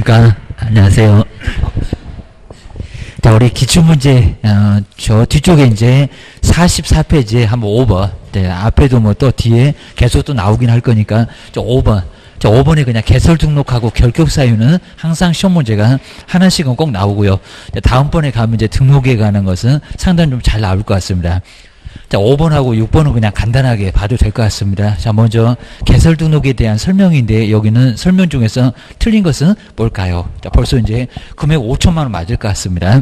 안녕하십니까. 안녕하세요. 자, 우리 기출문제, 저 뒤쪽에 이제 44페이지에 한번 5번. 네, 앞에도 뭐 또 뒤에 계속 또 나오긴 할 거니까, 저 5번. 저 5번에 그냥 개설 등록하고 결격 사유는 항상 시험 문제가 하나씩은 꼭 나오고요. 다음번에 가면 이제 등록에 관한 것은 상당히 좀 잘 나올 것 같습니다. 자, 5번하고 6번은 그냥 간단하게 봐도 될 것 같습니다. 자, 먼저 개설 등록에 대한 설명인데 여기는 설명 중에서 틀린 것은 뭘까요? 자, 벌써 이제 금액 5천만 원 맞을 것 같습니다.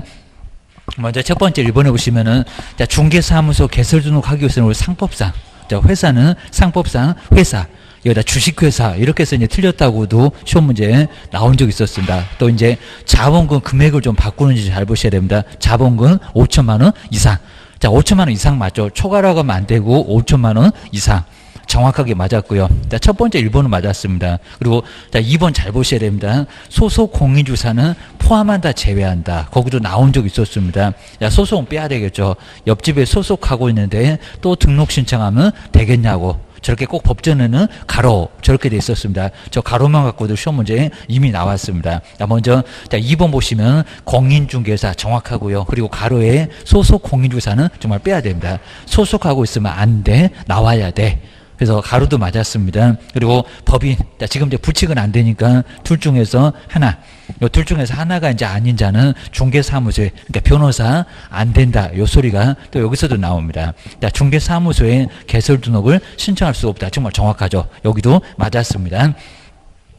먼저 첫 번째 1번에 보시면은 자, 중개사무소 개설 등록하기 위해서는 우리 상법상, 자, 회사는 상법상 회사, 여기다 주식회사 이렇게 해서 이제 틀렸다고도 시험 문제에 나온 적이 있었습니다. 또 이제 자본금 금액을 좀 바꾸는지 잘 보셔야 됩니다. 자본금 5천만 원 이상. 자, 5천만 원 이상 맞죠? 초과라고 하면 안 되고 5천만 원 이상. 정확하게 맞았고요. 자, 첫 번째 1번은 맞았습니다. 그리고 자, 2번 잘 보셔야 됩니다. 소속 공인주사는 포함한다, 제외한다. 거기도 나온 적이 있었습니다. 자, 소속은 빼야 되겠죠. 옆집에 소속하고 있는데 또 등록 신청하면 되겠냐고. 저렇게 꼭 법전에는 가로 저렇게 돼 있었습니다. 저 가로만 갖고도 시험 문제에 이미 나왔습니다. 자, 먼저 자, 2번 보시면 공인중개사 정확하고요. 그리고 가로에 소속 공인중개사는 정말 빼야 됩니다. 소속하고 있으면 안 돼. 나와야 돼. 그래서 가로도 맞았습니다. 그리고 법인, 자, 지금 이제 부칙은 안 되니까 둘 중에서 하나, 요 둘 중에서 하나가 이제 아닌 자는 중개사무소에, 그러니까 변호사 안 된다. 요 소리가 또 여기서도 나옵니다. 자, 중개사무소에 개설 등록을 신청할 수 없다. 정말 정확하죠. 여기도 맞았습니다.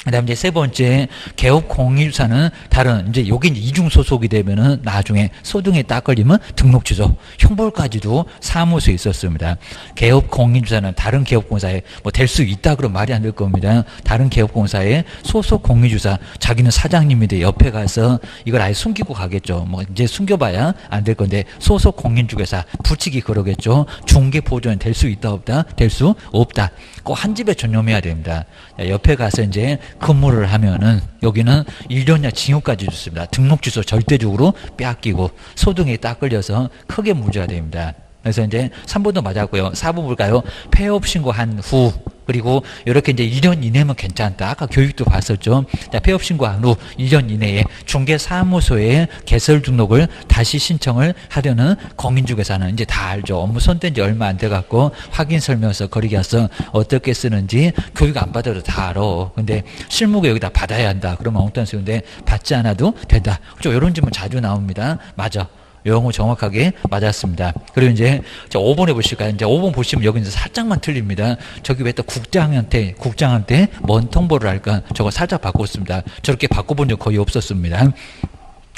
그 다음에 이제 세 번째, 개업 공인주사는 다른, 이제 여기 이중 소속이 되면은 나중에 소등에 딱 걸리면 등록 취소, 형벌까지도 사무소에 있었습니다. 개업 공인주사는 다른 개업공사에 뭐 될 수 있다 그러면 말이 안 될 겁니다. 다른 개업공사에 소속 공인주사, 자기는 사장님인데 옆에 가서 이걸 아예 숨기고 가겠죠. 뭐 이제 숨겨봐야 안 될 건데 소속 공인중개사, 부칙이 그러겠죠. 중개보조원 될 수 있다 없다? 될 수 없다. 꼭 한 집에 전념해야 됩니다. 옆에 가서 이제 근무를 하면은 여기는 1년이나 징역까지 줬습니다. 등록 취소 절대적으로 빼앗기고 소등에 딱 걸려서 크게 문제가 됩니다. 그래서 이제 3번도 맞았고요. 4번 볼까요? 폐업 신고한 후, 그리고 이렇게 이제 1년 이내면 괜찮다. 아까 교육도 봤었죠. 자, 폐업 신고한 후 1년 이내에 중개사무소에 개설 등록을 다시 신청을 하려는 공인중개사는 이제 다 알죠. 업무 손댄 지 얼마 안 돼갖고 확인 설명서 거리게 해서 어떻게 쓰는지 교육 안 받아도 다 알아. 근데 실무가 여기다 받아야 한다. 그러면 엉뚱한 소리인데 받지 않아도 된다. 그렇죠. 이런 질문 자주 나옵니다. 맞아. 영어 정확하게 맞았습니다. 그리고 이제 5번에 보실까요? 이제 5번 보시면 여기 이제 살짝만 틀립니다. 저기 왜 또 국장한테 뭔 통보를 할까? 저거 살짝 바꿨습니다. 저렇게 바꿔본 적 거의 없었습니다.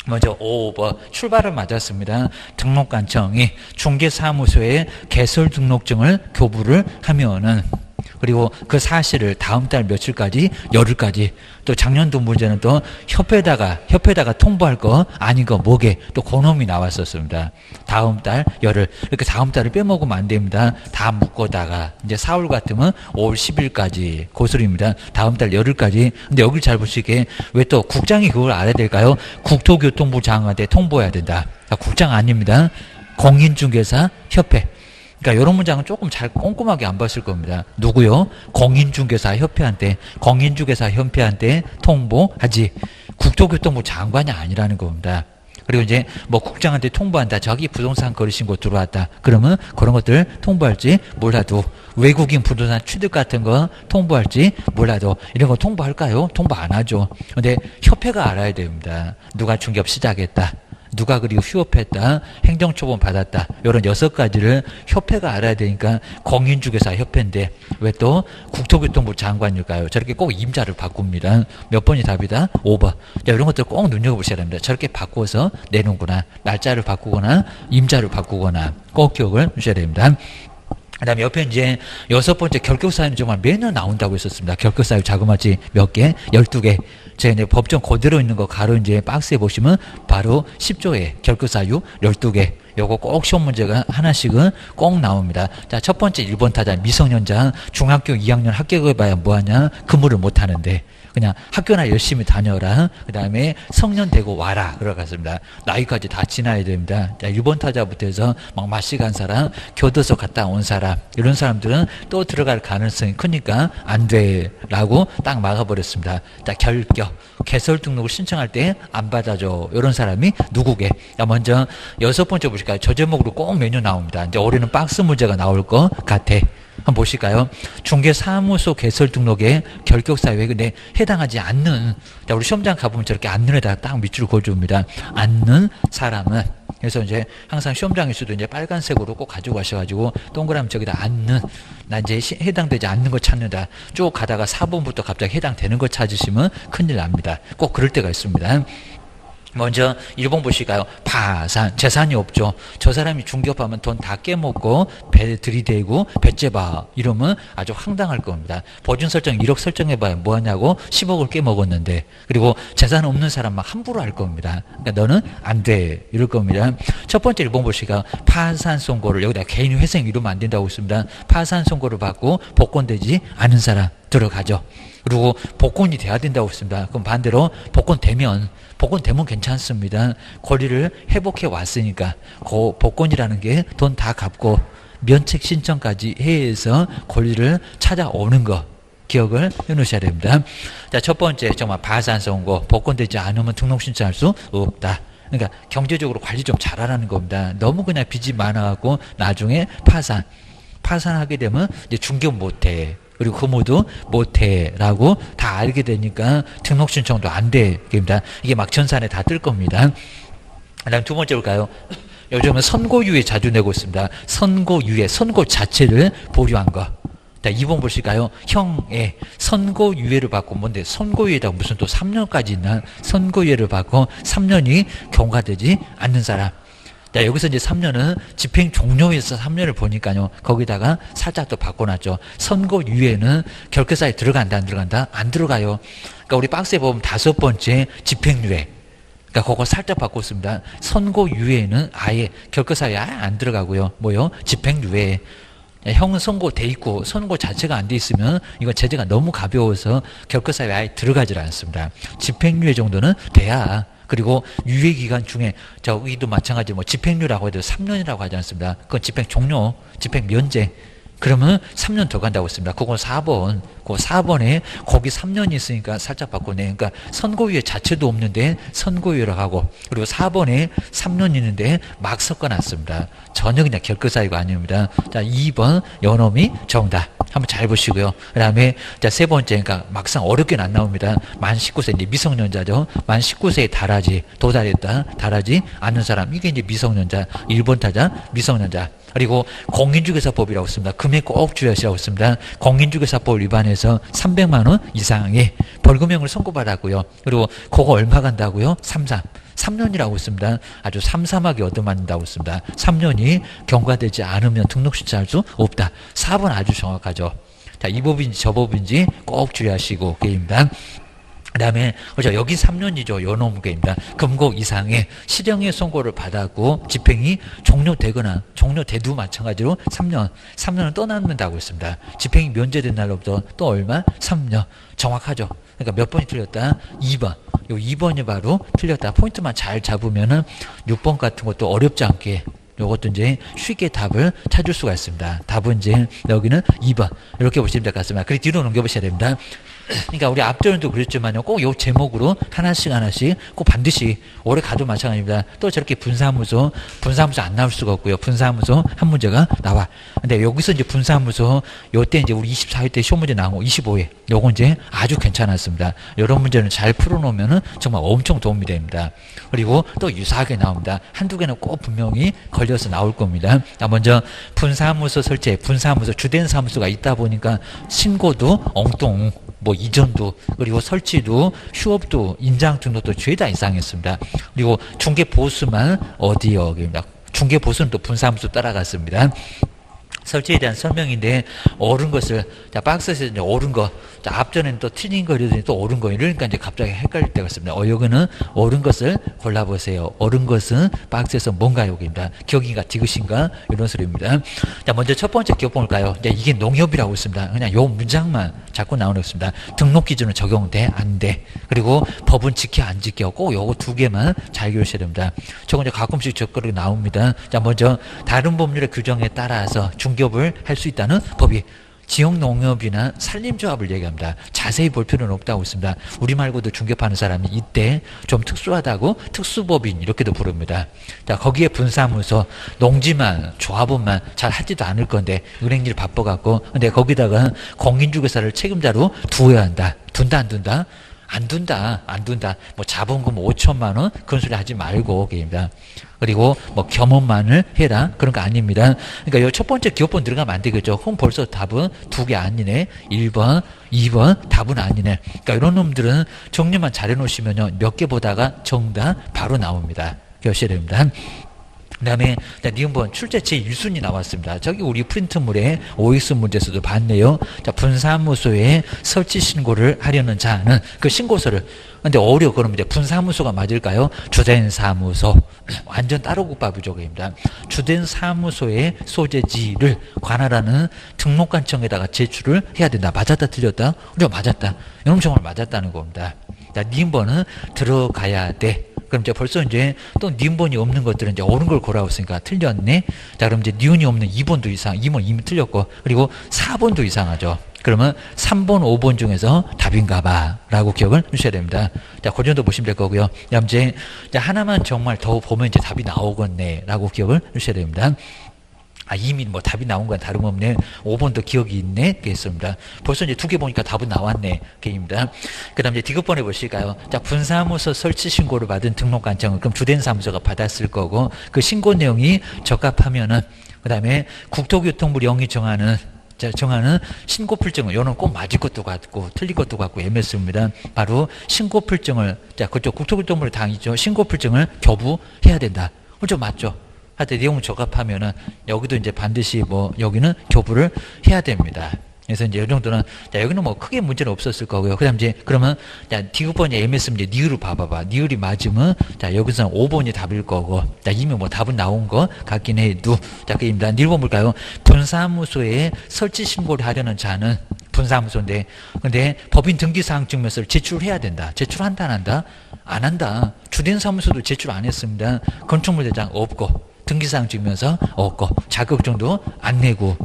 먼저 5번 출발은 맞았습니다. 등록관청이 중개사무소에 개설 등록증을 교부를 하면은, 그리고 그 사실을 다음 달 며칠까지, 열흘까지, 또 작년도 문제는 또 협회에다가 통보할 거 아닌 거 뭐게 또 그놈이 나왔었습니다. 다음 달 열흘, 이렇게 다음 달을 빼먹으면 안 됩니다. 다 묶어다가 이제 4월 같으면 5월 10일까지 고소리입니다. 다음 달 열흘까지. 근데 여기 잘 보시게 왜 또 국장이 그걸 알아야 될까요? 국토교통부 장관한테 통보해야 된다. 국장 아닙니다. 공인중개사 협회. 그러니까 이런 문장은 조금 잘 꼼꼼하게 안 봤을 겁니다. 누구요? 공인중개사 협회한테 통보하지. 국토교통부 장관이 아니라는 겁니다. 그리고 이제 뭐 국장한테 통보한다. 저기 부동산 거래신고 들어왔다. 그러면 그런 것들 통보할지 몰라도, 외국인 부동산 취득 같은 거 통보할지 몰라도 이런 거 통보할까요? 통보 안 하죠. 근데 협회가 알아야 됩니다. 누가 중개업 시작했다. 누가 그리고 휴업했다, 행정처분 받았다, 이런 6가지를 협회가 알아야 되니까 공인중개사 협회인데 왜 또 국토교통부 장관일까요? 저렇게 꼭 임자를 바꿉니다. 몇 번이 답이다? 5번. 자, 이런 것들 꼭 눈여겨보셔야 됩니다. 저렇게 바꿔서 내는구나, 날짜를 바꾸거나 임자를 바꾸거나 꼭 기억을 하셔야 됩니다. 그 다음에 옆에 이제 6번째 결격사유는 정말 매년 나온다고 했었습니다. 결격사유 자그마치 몇 개? 12개. 제가 이제 법정 그대로 있는 거 가로 이제 박스에 보시면 바로 10조에 결격사유 12개. 요거 꼭 시험 문제가 하나씩은 꼭 나옵니다. 자, 첫 번째 1번 타자 미성년자 중학교 2학년 합격해봐야 뭐하냐? 근무를 못하는데. 그냥 학교나 열심히 다녀라. 그 다음에 성년 되고 와라. 그러갔습니다. 나이까지 다 지나야 됩니다. 자, 1번 타자부터 해서 막 마시 간 사람, 교도소 갔다 온 사람, 이런 사람들은 또 들어갈 가능성이 크니까 안 돼. 라고 딱 막아버렸습니다. 자, 결격. 개설 등록을 신청할 때 안 받아줘. 이런 사람이 누구게? 자, 먼저 6번째 보실까요? 저 제목으로 꼭 메뉴 나옵니다. 이제 올해는 박스 문제가 나올 것 같아. 한번 보실까요? 중개사무소 개설 등록에 결격사유에 근데 해당하지 않는, 자, 우리 시험장 가보면 저렇게 않는에다가 딱 밑줄을 그어줍니다. 않는 사람은, 그래서 이제 항상 시험장에서도 이제 빨간색으로 꼭 가지고 가셔가지고 동그라미 저기다 않는, 나 이제 해당되지 않는 거 찾는다. 쭉 가다가 4번부터 갑자기 해당되는 거 찾으시면 큰일 납니다. 꼭 그럴 때가 있습니다. 먼저 1번 보실까요? 파산, 재산이 없죠. 저 사람이 중개업하면 돈 다 깨먹고 배 들이대고 배째봐 이러면 아주 황당할 겁니다. 보증 설정 1억 설정해봐야 뭐하냐고 10억을 깨먹었는데, 그리고 재산 없는 사람 막 함부로 할 겁니다. 그러니까 너는 안 돼 이럴 겁니다. 첫 번째 1번 보실까요? 파산 선고를, 여기다 개인 회생 이러면 안 된다고 있습니다. 파산 선고를 받고 복권되지 않은 사람 들어가죠. 그리고 복권이 돼야 된다고 했습니다. 그럼 반대로 복권 되면 괜찮습니다. 권리를 회복해 왔으니까 그 복권이라는 게 돈 다 갚고 면책 신청까지 해서 권리를 찾아오는 거 기억을 해놓으셔야 됩니다. 자, 첫 번째 정말 파산 선고, 복권되지 않으면 등록 신청할 수 없다. 그러니까 경제적으로 관리 좀 잘하라는 겁니다. 너무 그냥 빚이 많아갖고 나중에 파산하게 되면 이제 중개업 못해. 그리고 그 모두 못해라고 다 알게 되니까 등록 신청도 안 됩니다. 이게 막 전산에 다 뜰 겁니다. 그다음 두 번째 볼까요? 요즘은 선고유예 자주 내고 있습니다. 선고유예, 선고 자체를 보류한 거. 자, 2번 보실까요? 형의 선고유예를 받고, 뭔데 선고유예다 무슨 또 3년까지 있나? 선고유예를 받고 3년이 경과되지 않는 사람. 자, 여기서 이제 3년은 집행 종료에서 3년을 보니까요, 거기다가 살짝 또 바꿔놨죠. 선고유예는 결격사에 들어간다, 안 들어간다? 안 들어가요. 그러니까 우리 박스에 보면 5번째 집행유예. 그러니까 그거 살짝 바꿨습니다. 선고유예는 아예 결격사에 아예 안 들어가고요. 뭐요? 집행유예. 형은 선고돼 있고 선고 자체가 안 돼 있으면 이건 제재가 너무 가벼워서 결격사에 아예 들어가질 않습니다. 집행유예 정도는 돼야. 그리고 유예기간 중에 저기도 마찬가지 뭐 집행유예라고 해도 3년이라고 하지 않습니다. 그건 집행 종료, 집행 면제. 그러면 3년 더 간다고 했습니다. 그건 4번. 그 4번에 거기 3년이 있으니까 살짝 바꾸네. 그러니까 선고유예 자체도 없는데 선고유예라고 하고, 그리고 4번에 3년 있는데 막 섞어놨습니다. 전혀 그냥 결격사유가 아닙니다. 자, 2번 요놈이 정답. 한번 잘 보시고요. 그 다음에 자, 세 번째, 그러니까 막상 어렵게는 안 나옵니다. 만 19세 이제 미성년자죠. 만 19세에 달하지 않는 사람. 이게 이제 미성년자. 1번 타자 미성년자. 그리고 공인중개사법이라고 있습니다. 금액 꼭 주의하시라고 있습니다. 공인중개사법 위반해서 300만 원 이상의 벌금형을 선고받았고요. 그리고 그거 얼마 간다고요? 3년이라고 있습니다. 아주 삼삼하게 얻어맞는다고 있습니다. 3년이 경과되지 않으면 등록 신청할 수 없다. 4번 아주 정확하죠. 자, 이 법인지 저 법인지 꼭 주의하시고 게임입니다. 그 다음에 여기 3년이죠. 요놈게입니다. 금고 이상의 실형의 선고를 받았고 집행이 종료되거나 종료돼도 마찬가지로 3년은 떠난다고 했습니다. 집행이 면제된 날로부터 또 얼마? 3년. 정확하죠. 그러니까 몇 번이 틀렸다? 2번. 요 2번이 바로 틀렸다. 포인트만 잘 잡으면은 6번 같은 것도 어렵지 않게 요것도 이제 쉽게 답을 찾을 수가 있습니다. 답은 이제 여기는 2번. 이렇게 보시면 될 것 같습니다. 그리고 뒤로 넘겨보셔야 됩니다. 그러니까 우리 앞전에도 그랬지만요, 꼭 요 제목으로 하나씩 꼭 반드시 올해 가도 마찬가지입니다. 또 저렇게 분사무소 안 나올 수가 없고요. 분사무소 한 문제가 나와. 근데 여기서 이제 분사무소 요때 이제 우리 24회 때 시험 문제 나온 거 25회 요거 이제 아주 괜찮았습니다. 이런 문제는 잘 풀어놓으면은 정말 엄청 도움이 됩니다. 그리고 또 유사하게 나옵니다. 한두 개는 꼭 분명히 걸려서 나올 겁니다. 자, 먼저 분사무소 설치, 분사무소 주된 사무소가 있다 보니까 신고도 엉뚱, 뭐 이전도, 그리고 설치도, 휴업도, 인장 등록도 죄다 이상했습니다. 그리고 중개 보수만 어디여입니다. 중개 보수는 또 분사무소 따라갔습니다. 설치에 대한 설명인데 옳은 것을 자 박스에서 이제 옳은 거 자 앞전에는 또 틀린 거 이러더니 또 옳은 거 이러니까 이제 갑자기 헷갈릴 때가 있습니다. 여기는 옳은 것을 골라보세요. 옳은 것은 박스에서 뭔가 여기입니다. 기억인가 디귿인가 이런 소리입니다. 자 먼저 첫 번째 기억 볼까요? 이게 농협이라고 있습니다. 그냥 요 문장만 자꾸 나오는 것입니다. 등록 기준은 적용돼 안 돼. 그리고 법은 지켜 안 지켜 꼭 요거 두 개만 잘 기억하셔야 됩니다. 저거 이제 가끔씩 적거리 나옵니다. 자 먼저 다른 법률의 규정에 따라서 중개업을 할 수 있다는 법이 지역농협이나 산림조합을 얘기합니다. 자세히 볼 필요는 없다고 있습니다. 우리 말고도 중개파는 사람이 이때 좀 특수하다고 특수법인 이렇게도 부릅니다. 자 거기에 분사무소, 농지만 조합원만 잘 하지도 않을 건데 은행일 바빠갖고 근데 거기다가 공인중개사를 책임자로 두어야 한다. 둔다 안 둔다? 안 둔다. 뭐 자본금 5천만 원 그런 소리 하지 말고 게임이다. 그리고 뭐 겸업만을 해라 그런 거 아닙니다. 그러니까 이 첫 번째 기업번 들어가면 안 되겠죠. 그럼 벌써 답은 두 개 아니네. 1번, 2번 답은 아니네. 그러니까 이런 놈들은 정리만 잘해 놓으시면요 몇 개 보다가 정답 바로 나옵니다. 기억하셔야 됩니다. 그 다음에 니은번 출제체 1순위 나왔습니다. 저기 우리 프린트물에 OX 문제에서도 봤네요. 자, 분사무소에 설치 신고를 하려는 자는 그 신고서를 근데 어려워 그러면 이제 분사무소가 맞을까요? 주된 사무소 완전 따로 국밥부족입니다. 주된 사무소의 소재지를 관할하는 등록관청에다가 제출을 해야 된다. 맞았다 틀렸다? 그래 맞았다. 이놈 정말 맞았다는 겁니다. 자, 니은번은 들어가야 돼. 그럼 이제 벌써 이제 또 니은번이 없는 것들은 이제 옳은 걸 고라고 했으니까 틀렸네. 자, 그럼 이제 니은이 없는 2번도 이상, 2번 이미 틀렸고, 그리고 4번도 이상하죠. 그러면 3번, 5번 중에서 답인가 봐. 라고 기억을 해주셔야 됩니다. 자, 그 정도 보시면 될 거고요. 이제 하나만 정말 더 보면 이제 답이 나오겠네. 라고 기억을 해주셔야 됩니다. 이미 뭐 답이 나온 건 다름없네. 5번도 기억이 있네. 그랬습니다. 벌써 이제 두 개 보니까 답은 나왔네. 게임입니다. 그 다음 이제 디귿번에 보실까요? 자, 분사무소 설치 신고를 받은 등록관청은 그럼 주된 사무소가 받았을 거고, 그 신고 내용이 적합하면은, 그 다음에 국토교통부 영이 정하는 신고필증을, 요는 꼭 맞을 것도 같고, 틀릴 것도 같고, 애매했습니다. 바로 신고필증을, 자, 그쪽 국토교통부를 당이죠. 신고필증을 교부해야 된다. 그죠? 맞죠? 하여튼 내용 적합하면은 여기도 이제 반드시 뭐 여기는 교부를 해야 됩니다. 그래서 이제 이 정도는 자 여기는 뭐 크게 문제는 없었을 거고요. 그다음 이제 그러면 자 디귿번이 애매했으면 이제 니을을 봐봐봐. 니을이 맞으면 자 여기서는 5번이 답일 거고 자 이미 뭐 답은 나온 거 같긴 해도 자 그입니다. 니을 볼까요? 분사무소에 설치 신고를 하려는 자는 분사무소인데 근데 법인 등기사항 증명서를 제출해야 된다. 제출한다 안 한다? 안 한다. 주된 사무소도 제출 안 했습니다. 건축물 대장 없고 등기사항 증명서 없고 자격증도 안 내고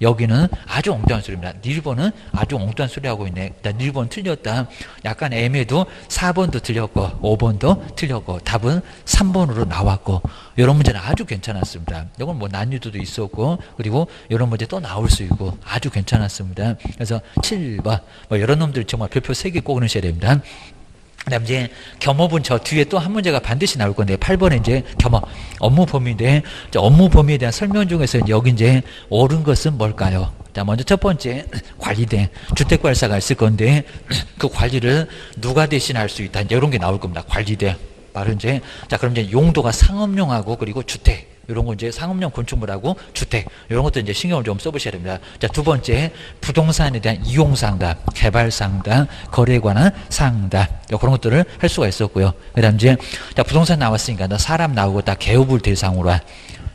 여기는 아주 엉뚱한 소리입니다. 니르번은 아주 엉뚱한 소리 하고 있네. 니르번 틀렸다. 약간 애매도 4번도 틀렸고 5번도 틀렸고 답은 3번으로 나왔고 이런 문제는 아주 괜찮았습니다. 이건 뭐 난이도도 있었고 그리고 이런 문제 또 나올 수 있고 아주 괜찮았습니다. 그래서 7번 뭐 이런 놈들 정말 별표 3개 꼭 넣으셔야 됩니다. 그다음 이제 겸업은 저 뒤에 또 한 문제가 반드시 나올 건데 8번에 이제 겸업 업무 범위인데 업무 범위에 대한 설명 중에서 여기 이제 옳은 것은 뭘까요? 자 먼저 첫 번째 관리대 주택관리사가 있을 건데 그 관리를 누가 대신할 수 있다 이런 게 나올 겁니다. 관리대 바로 이제 자 그럼 이제 용도가 상업용하고 그리고 주택 이런 거 이제 상업용 건축물하고 주택 이런 것도 이제 신경을 좀 써보셔야 됩니다. 자, 두 번째 부동산에 대한 이용 상담, 개발 상담, 거래에 관한 상담 그런 것들을 할 수가 있었고요. 그다음 이제 자 부동산 나왔으니까 나 사람 나오고 다 개업을 대상으로 한.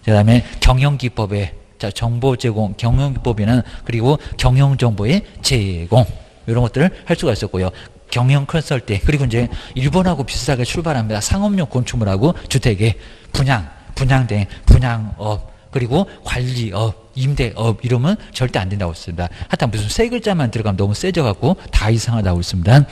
그다음에 경영기법에 자 정보 제공, 경영기법에는 그리고 경영 정보의 제공 이런 것들을 할 수가 있었고요. 경영 컨설팅 그리고 이제 일본하고 비슷하게 출발합니다. 상업용 건축물하고 주택의 분양대, 분양업, 그리고 관리업, 임대업 이러면 절대 안 된다고 했습니다. 하여튼 무슨 세 글자만 들어가면 너무 세져갖고 다 이상하다고 했습니다.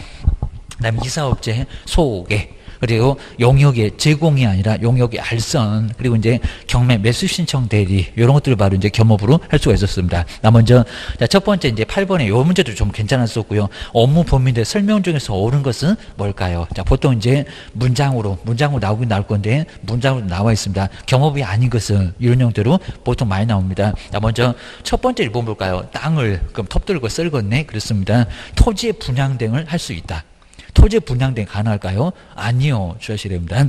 그 다음에 이사업체 소개, 그리고 용역의 제공이 아니라 용역의 알선, 그리고 이제 경매 매수 신청 대리 이런 것들을 바로 이제 겸업으로 할 수가 있었습니다. 나 먼저 자, 첫 번째 이제 8번에 요 문제도 좀 괜찮았었고요. 업무 범위인데 설명 중에서 옳은 것은 뭘까요? 자, 보통 이제 문장으로 나오긴 나올 건데 문장으로 나와 있습니다. 겸업이 아닌 것은 이런 형태로 보통 많이 나옵니다. 자, 먼저 첫 번째 1번 볼까요? 땅을 그럼 톱 들고 썰겠네 그렇습니다. 토지의 분양 등을 할 수 있다. 토지 분양 등 가능할까요? 아니요. 주셔야 됩니다.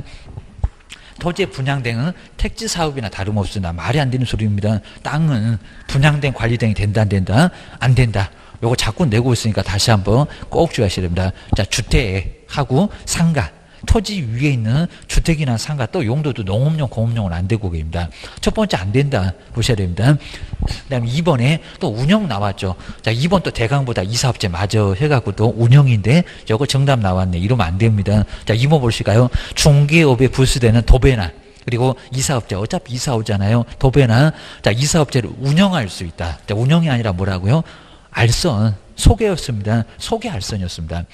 토지의 분양대행은 택지 사업이나 다름없으나 말이 안 되는 소리입니다. 땅은 분양된 관리대행이 된다 안 된다? 안 된다. 요거 자꾸 내고 있으니까 다시 한번 꼭 주의하셔야 됩니다. 자, 주택하고 상가. 토지 위에 있는 주택이나 상가 또 용도도 농업용, 공업용은 안 되고 계십니다. 첫 번째 안 된다 보셔야 됩니다. 그 다음에 2번에 또 운영 나왔죠. 자, 2번 또 대강보다 이사업체 마저 해갖고 또 운영인데 저거 정답 나왔네. 이러면 안 됩니다. 자, 2번 보실까요? 중개업에 부수되는 도배나 그리고 이사업체 어차피 이사 오잖아요. 도배나 자, 이사업체를 운영할 수 있다. 자, 운영이 아니라 뭐라고요? 알선, 소개였습니다. 소개 알선이었습니다.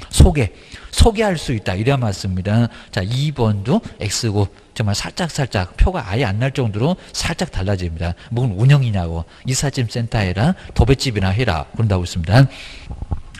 소개할 수 있다. 이래야 맞습니다. 자, 2번도 X고 정말 살짝 표가 아예 안 날 정도로 살짝 달라집니다. 뭔 운영이냐고. 이삿짐 센터 해라. 도배집이나 해라. 그런다고 했습니다.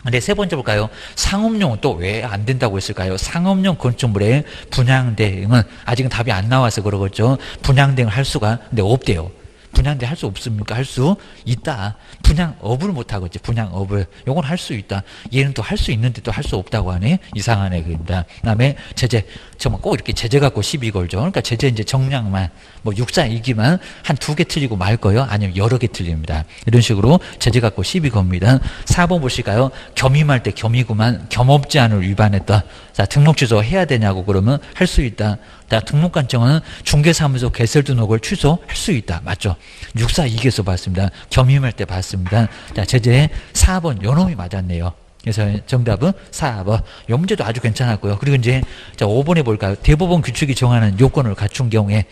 근데 세 번째 볼까요? 상업용 또 왜 안 된다고 했을까요? 상업용 건축물의 분양대행은 아직은 답이 안 나와서 그러겠죠. 분양대행을 할 수가 근데 없대요. 분양대 할 수 없습니까? 할 수 있다. 분양업을 못하겠지. 분양업을. 요건 할 수 있다. 얘는 또 할 수 있는데 또 할 수 없다고 하네. 이상한 애입니다. 그 다음에 제재. 정말 꼭 이렇게 제재 갖고 시비 걸죠. 그러니까 제재 이제 정량만, 뭐 육사이기만 한 2개 틀리고 말 거예요? 아니면 여러 개 틀립니다. 이런 식으로 제재 갖고 시비 겁니다. 4번 보실까요? 겸임할 때 겸이구만 겸업제한을 위반했다. 자, 등록 취소 해야 되냐고 그러면 할 수 있다. 자, 등록관청은 중개사무소 개설 등록을 취소할 수 있다. 맞죠? 642개에서 봤습니다. 겸임할 때 봤습니다. 자, 제재 4번 요놈이 맞았네요. 그래서 정답은 4번. 이 문제도 아주 괜찮았고요. 그리고 이제 자 5번에 볼까요? 대법원 규칙이 정하는 요건을 갖춘 경우에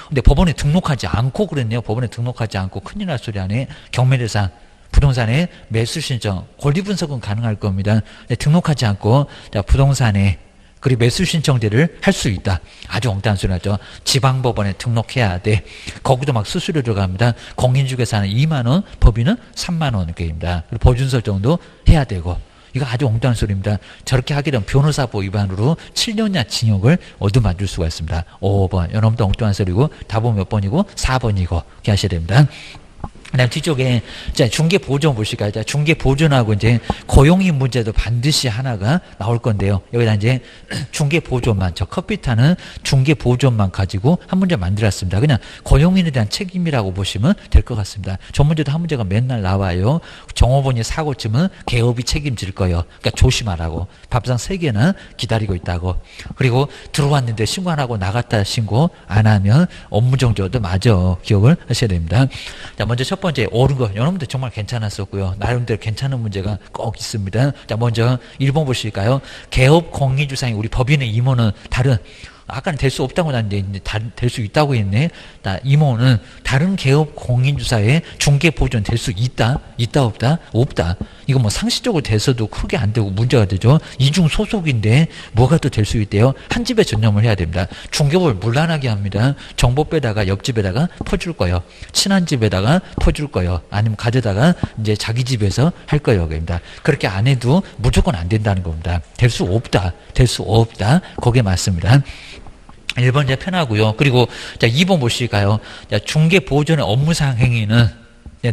근데 법원에 등록하지 않고 그랬네요. 법원에 등록하지 않고 큰일 날 소리 안에 경매대상 부동산의 매수 신청, 권리 분석은 가능할 겁니다. 등록하지 않고 자 부동산에 그리고 매수 신청제를 할 수 있다. 아주 엉뚱한 소리 나죠. 지방법원에 등록해야 돼. 거기도 막 수수료 들어갑니다. 공인중개사는 2만 원, 법인은 3만 원입니다. 그리고 보증서 정도 해야 되고. 이거 아주 엉뚱한 소리입니다. 저렇게 하게 되면 변호사법 위반으로 7년이나 징역을 얻어맞을 수가 있습니다. 5번. 이놈도 엉뚱한 소리고 답은 몇 번이고 4번이고 이렇게 하셔야 됩니다. 그다음 뒤쪽에 자 중개 보존 보실까요? 자 중개 보존하고 이제 고용인 문제도 반드시 하나가 나올 건데요. 여기다 이제 중개 보존만 저 커피 타는 중개 보존만 가지고 한 문제 만들었습니다. 그냥 고용인에 대한 책임이라고 보시면 될 것 같습니다. 저 문제도 한 문제가 맨날 나와요. 종업원이 사고 치면 개업이 책임질 거예요. 그러니까 조심하라고. 밥상 3개는 기다리고 있다고. 그리고 들어왔는데 신고 안 하고 나갔다 신고 안 하면 업무 정지도 맞아. 기억을 하셔야 됩니다. 자 먼저 첫 번째 옳은 거 여러분들 정말 괜찮았었고요. 나름대로 괜찮은 문제가 꼭 있습니다. 자 먼저 1번 보실까요? 개업 공인주사인 우리 법인의 임원은 다른 아까는 될 수 없다고 나는데 될 수 있다고 했네. 임원은 다른 개업 공인주사에 중개 보존 될 수 있다? 있다 없다? 없다. 이거 뭐 상식적으로 돼서도 크게 안 되고 문제가 되죠. 이중 소속인데 뭐가 또 될 수 있대요? 한 집에 전념을 해야 됩니다. 중개법을 물란하게 합니다. 정보 빼다가 옆집에다가 퍼줄 거예요. 친한 집에다가 퍼줄 거예요. 아니면 가져다가 이제 자기 집에서 할 거예요. 그럽니다. 그렇게 안 해도 무조건 안 된다는 겁니다. 될 수 없다. 될 수 없다. 그게 맞습니다. 1번 이제 편하고요. 그리고 자 2번 보실까요? 자 중개 보존의 업무상 행위는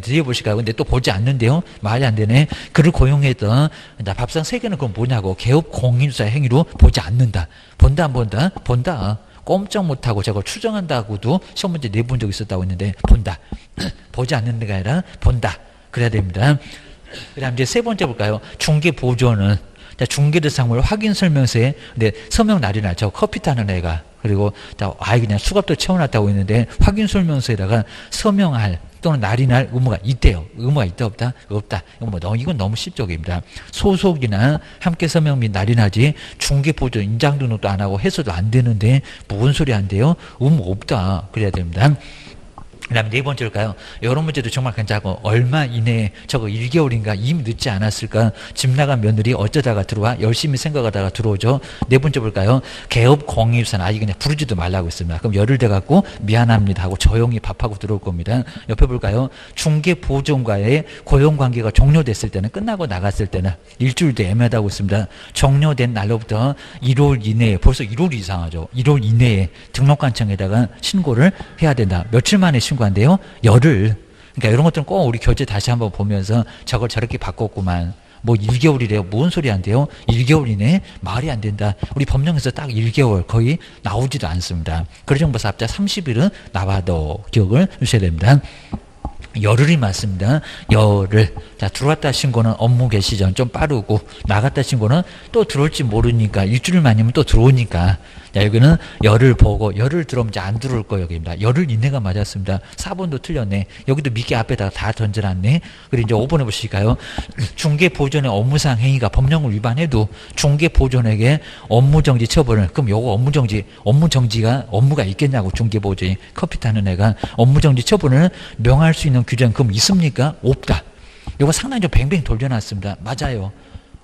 뒤에 보실까요? 근데 또 보지 않는데요. 말이 안 되네. 그를 고용했던 밥상 3개는 그럼 뭐냐고. 개업 공인주사 행위로 보지 않는다. 본다 안 본다? 본다. 꼼짝 못하고 저걸 추정한다고도 시험 문제 내본 적 있었다고 했는데 본다. 보지 않는 데가 아니라 본다. 그래야 됩니다. 그 다음 이제 세 번째 볼까요? 중개 보존은 자, 중개대상물 확인 설명서에 근데 서명 날이나 저 커피 타는 애가 그리고 그냥 수갑도 채워놨다고 했는데 확인 설명서에다가 서명할 또는 날이날 의무가 있대요. 의무가 있다 없다? 없다. 이건 너무 쉽적입니다. 소속이나 함께 서명 및 날이나지 중개보존 인장 등록도 안 하고 해서도 안 되는데 뭔 소리 안 돼요? 의무 없다. 그래야 됩니다. 그 다음에 네 번째일까요? 이런 문제도 정말 괜찮고 얼마 이내에 저거 1개월인가 이미 늦지 않았을까? 집 나간 며느리 어쩌다가 들어와 열심히 생각하다가 들어오죠. 네 번째 볼까요? 개업 공인주사는 아예 그냥 부르지도 말라고 했습니다. 그럼 열을 대갖고 미안합니다 하고 조용히 밥하고 들어올 겁니다. 옆에 볼까요? 중개보존과의 고용관계가 종료됐을 때는 끝나고 나갔을 때는 일주일도 애매하다고 했습니다. 종료된 날로부터 1월 이내에 벌써 1월이 이상하죠. 1월 이내에 등록관청에다가 신고를 해야 된다. 며칠 만에 신고한대요? 열흘. 그러니까 이런 것들은 꼭 우리 교재 다시 한번 보면서 저걸 저렇게 바꿨구만. 뭐 1개월이래요. 뭔 소리 안 돼요? 1개월이네? 말이 안 된다. 우리 법령에서 딱 1개월 거의 나오지도 않습니다. 거래정보사업자 30일은 나와도 기억을 주셔야 됩니다. 열흘이 맞습니다. 열흘. 자, 들어왔다 신고는 업무 개시 전 좀 빠르고, 나갔다 신고는 또 들어올지 모르니까, 일주일 만이면 또 들어오니까. 자, 여기는 열흘 보고, 열흘 들어오면 이제 안 들어올 거 여기입니다. 열흘 이내가 맞았습니다. 4번도 틀렸네. 여기도 미끼 앞에다가 다 던져놨네. 그리고 이제 5번에 보실까요? 중개 보존의 업무상 행위가 법령을 위반해도 중개 보존에게 업무정지 처벌을, 그럼 요거 업무정지가 업무가 있겠냐고, 중개 보존이. 커피 타는 애가 업무정지 처벌을 명할 수 있는 규정 그럼 있습니까? 없다. 이거 상당히 좀 뱅뱅 돌려놨습니다. 맞아요.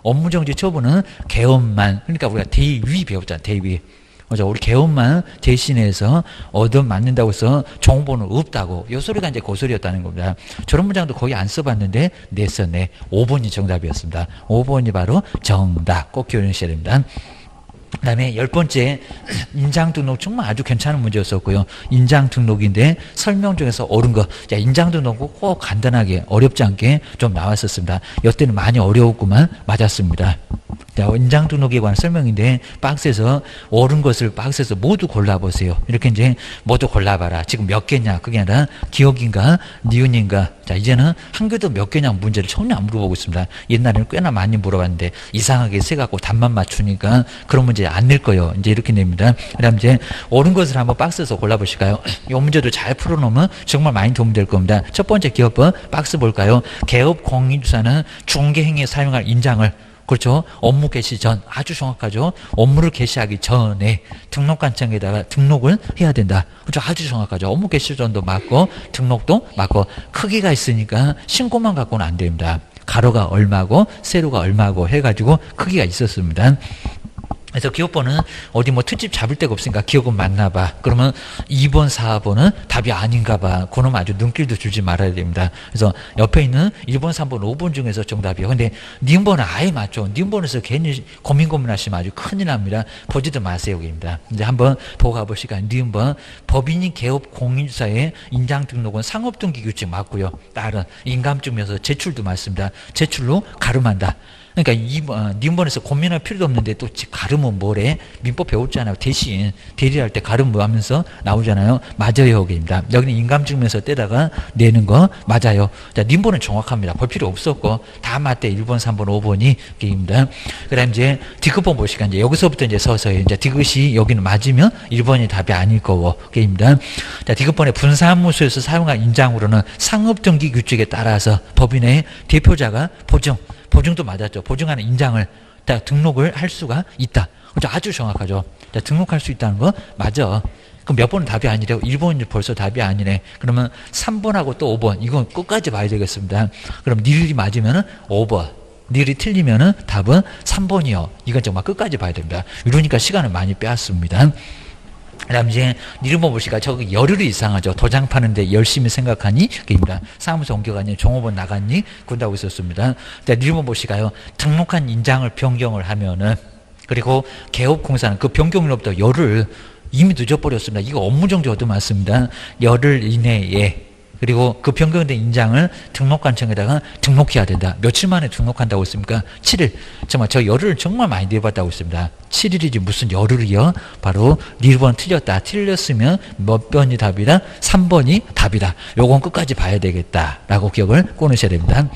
업무정지 처분은 개업만, 그러니까 우리가 대위 배웠잖아. 대위. 맞아. 우리 개업만 대신해서 얻어맞는다고 해서 정보는 없다고. 요 소리가 이제 그 소리였다는 겁니다. 저런 문장도 거의 안 써봤는데 냈었네. 5번이 정답이었습니다. 5번이 바로 정답. 꼭 기억하셔야 됩니다. 그 다음에 10번째 인장등록 정말 아주 괜찮은 문제였었고요. 인장등록인데 설명 중에서 옳은 거. 자, 인장등록 꼭 간단하게 어렵지 않게 좀 나왔었습니다. 이때는 많이 어려웠구만. 맞았습니다. 자, 인장등록에 관한 설명인데 박스에서 옳은 것을 박스에서 모두 골라보세요. 이렇게 이제 모두 골라봐라. 지금 몇 개냐? 그게 아니라 기억인가? 니은인가? 자, 이제는 한 개도 몇 개냐 문제를 전혀 안 물어보고 있습니다. 옛날에는 꽤나 많이 물어봤는데 이상하게 세갖고 답만 맞추니까 그런 문제 안 낼 거예요. 이제 이렇게 냅니다. 그 다음 이제 옳은 것을 한번 박스에서 골라보실까요? 이 문제도 잘 풀어놓으면 정말 많이 도움이 될 겁니다. 첫 번째 기업법 박스 볼까요? 개업 공인주사는 중개행위에 사용할 인장을 그렇죠. 업무 개시 전 아주 정확하죠. 업무를 개시하기 전에 등록관청에다가 등록을 해야 된다. 그렇죠. 아주 정확하죠. 업무 개시 전도 맞고 등록도 맞고 크기가 있으니까 신고만 갖고는 안 됩니다. 가로가 얼마고 세로가 얼마고 해가지고 크기가 있었습니다. 그래서 기업번은 어디 뭐 특집 잡을 데가 없으니까 기억은 맞나 봐. 그러면 2번, 4번은 답이 아닌가 봐. 그놈 아주 눈길도 주지 말아야 됩니다. 그래서 옆에 있는 1번, 3번, 5번 중에서 정답이에요. 근데 님번은 아예 맞죠. 님번에서 괜히 고민하시면 아주 큰일 납니다. 보지도 마세요. 여기입니다. 이제 한번 보고 가보시까. 님번 법인이 개업 공인주사의 인장등록은 상업등기규칙 맞고요. 다른 인감증명서 제출도 맞습니다. 제출로 가름한다. 그러니까 님번에서 고민할 필요도 없는데 또 가름은 뭐래? 민법 배웠잖아요. 대신 대리할 때 가름 뭐 하면서 나오잖아요. 맞아요. 여기입니다. 여기는 인감증명서 떼다가 내는 거 맞아요. 자, 님번은 정확합니다. 볼 필요 없었고 다 맞대. 1번, 3번, 5번이 게임입니다. 그 다음 이제 디귿번 보시까 이제 여기서부터 이제 서서히 이제 디귿이 여기는 맞으면 1번이 답이 아닐 거고 게임입니다. 자, 디귿번에 분사무소에서 사용한 인장으로는 상업등기 규칙에 따라서 법인의 대표자가 보증도 맞았죠. 보증하는 인장을 다 등록을 할 수가 있다. 그렇죠. 아주 정확하죠. 자, 등록할 수 있다는 거 맞아. 그럼 몇 번은 답이 아니래요? 1번이 벌써 답이 아니네. 그러면 3번하고 또 5번. 이건 끝까지 봐야 되겠습니다. 그럼 니을이 맞으면 5번. 니을이 틀리면 답은 3번이요. 이건 정말 끝까지 봐야 됩니다. 이러니까 시간을 많이 빼앗습니다. 그 다음 이제 니르본 보시까 저기 열흘이 이상하죠. 도장 파는데 열심히 생각하니? 그입니다. 사무소 옮겨가니? 종업원 나갔니? 군다고 있었습니다. 니르본 보시까요. 등록한 인장을 변경을 하면은 그리고 개업공사는 그 변경일로부터 열흘 이미 늦어버렸습니다. 이거 업무정지 얻어맞습니다. 열흘 이내에 그리고 그 변경된 인장을 등록관청에다가 등록해야 된다. 며칠 만에 등록한다고 했습니까? 7일. 정말 저 열흘을 정말 많이 내봤다고 했습니다. 7일이지 무슨 열흘이요? 바로 1번 틀렸다. 틀렸으면 몇 번이 답이다? 3번이 답이다. 요건 끝까지 봐야 되겠다라고 기억을 꺼내셔야 됩니다.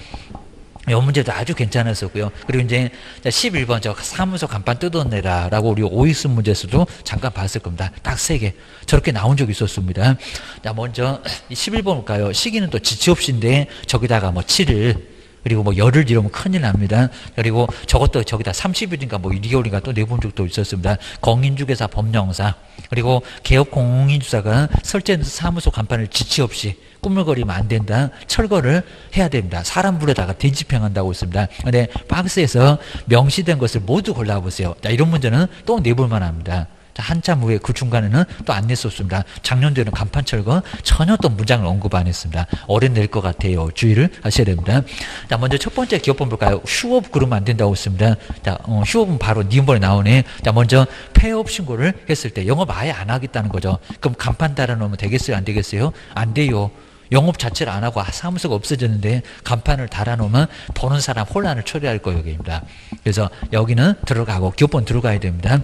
이 문제도 아주 괜찮았었고요. 그리고 이제 11번 저 사무소 간판 뜯어내라 라고 우리 오이스 문제에서도 잠깐 봤을 겁니다. 딱 3개. 저렇게 나온 적이 있었습니다. 자, 먼저 11번 볼까요? 시기는 또 지치옵시인데 저기다가 뭐 7일 그리고 뭐 열흘 이러면 큰일 납니다. 그리고 저것도 저기다 30일인가 뭐 1개월인가 또 내본 적도 있었습니다. 공인중개사 법령상 그리고 개업 공인주사가 설치된 사무소 간판을 지치 없이 꾸물거리면 안 된다. 철거를 해야 됩니다. 사람 불에다가 대집행한다고 했습니다. 근데 박스에서 명시된 것을 모두 골라보세요. 자, 이런 문제는 또 내볼만 합니다. 자, 한참 후에 그 중간에는 또 안 냈었습니다. 작년도에는 간판 철거 전혀 또 문장을 언급 안 했습니다. 올해 낼 것 같아요. 주의를 하셔야 됩니다. 자, 먼저 첫 번째 기업번 볼까요? 휴업 그러면 안 된다고 했습니다. 자, 휴업은 바로 니은번에 나오네. 자, 먼저 폐업 신고를 했을 때 영업 아예 안 하겠다는 거죠. 그럼 간판 달아놓으면 되겠어요? 안 되겠어요? 안 돼요. 영업 자체를 안 하고 사무소가 없어졌는데 간판을 달아놓으면 보는 사람 혼란을 초래할 거입니다. 그래서 여기는 들어가고 기업번 들어가야 됩니다.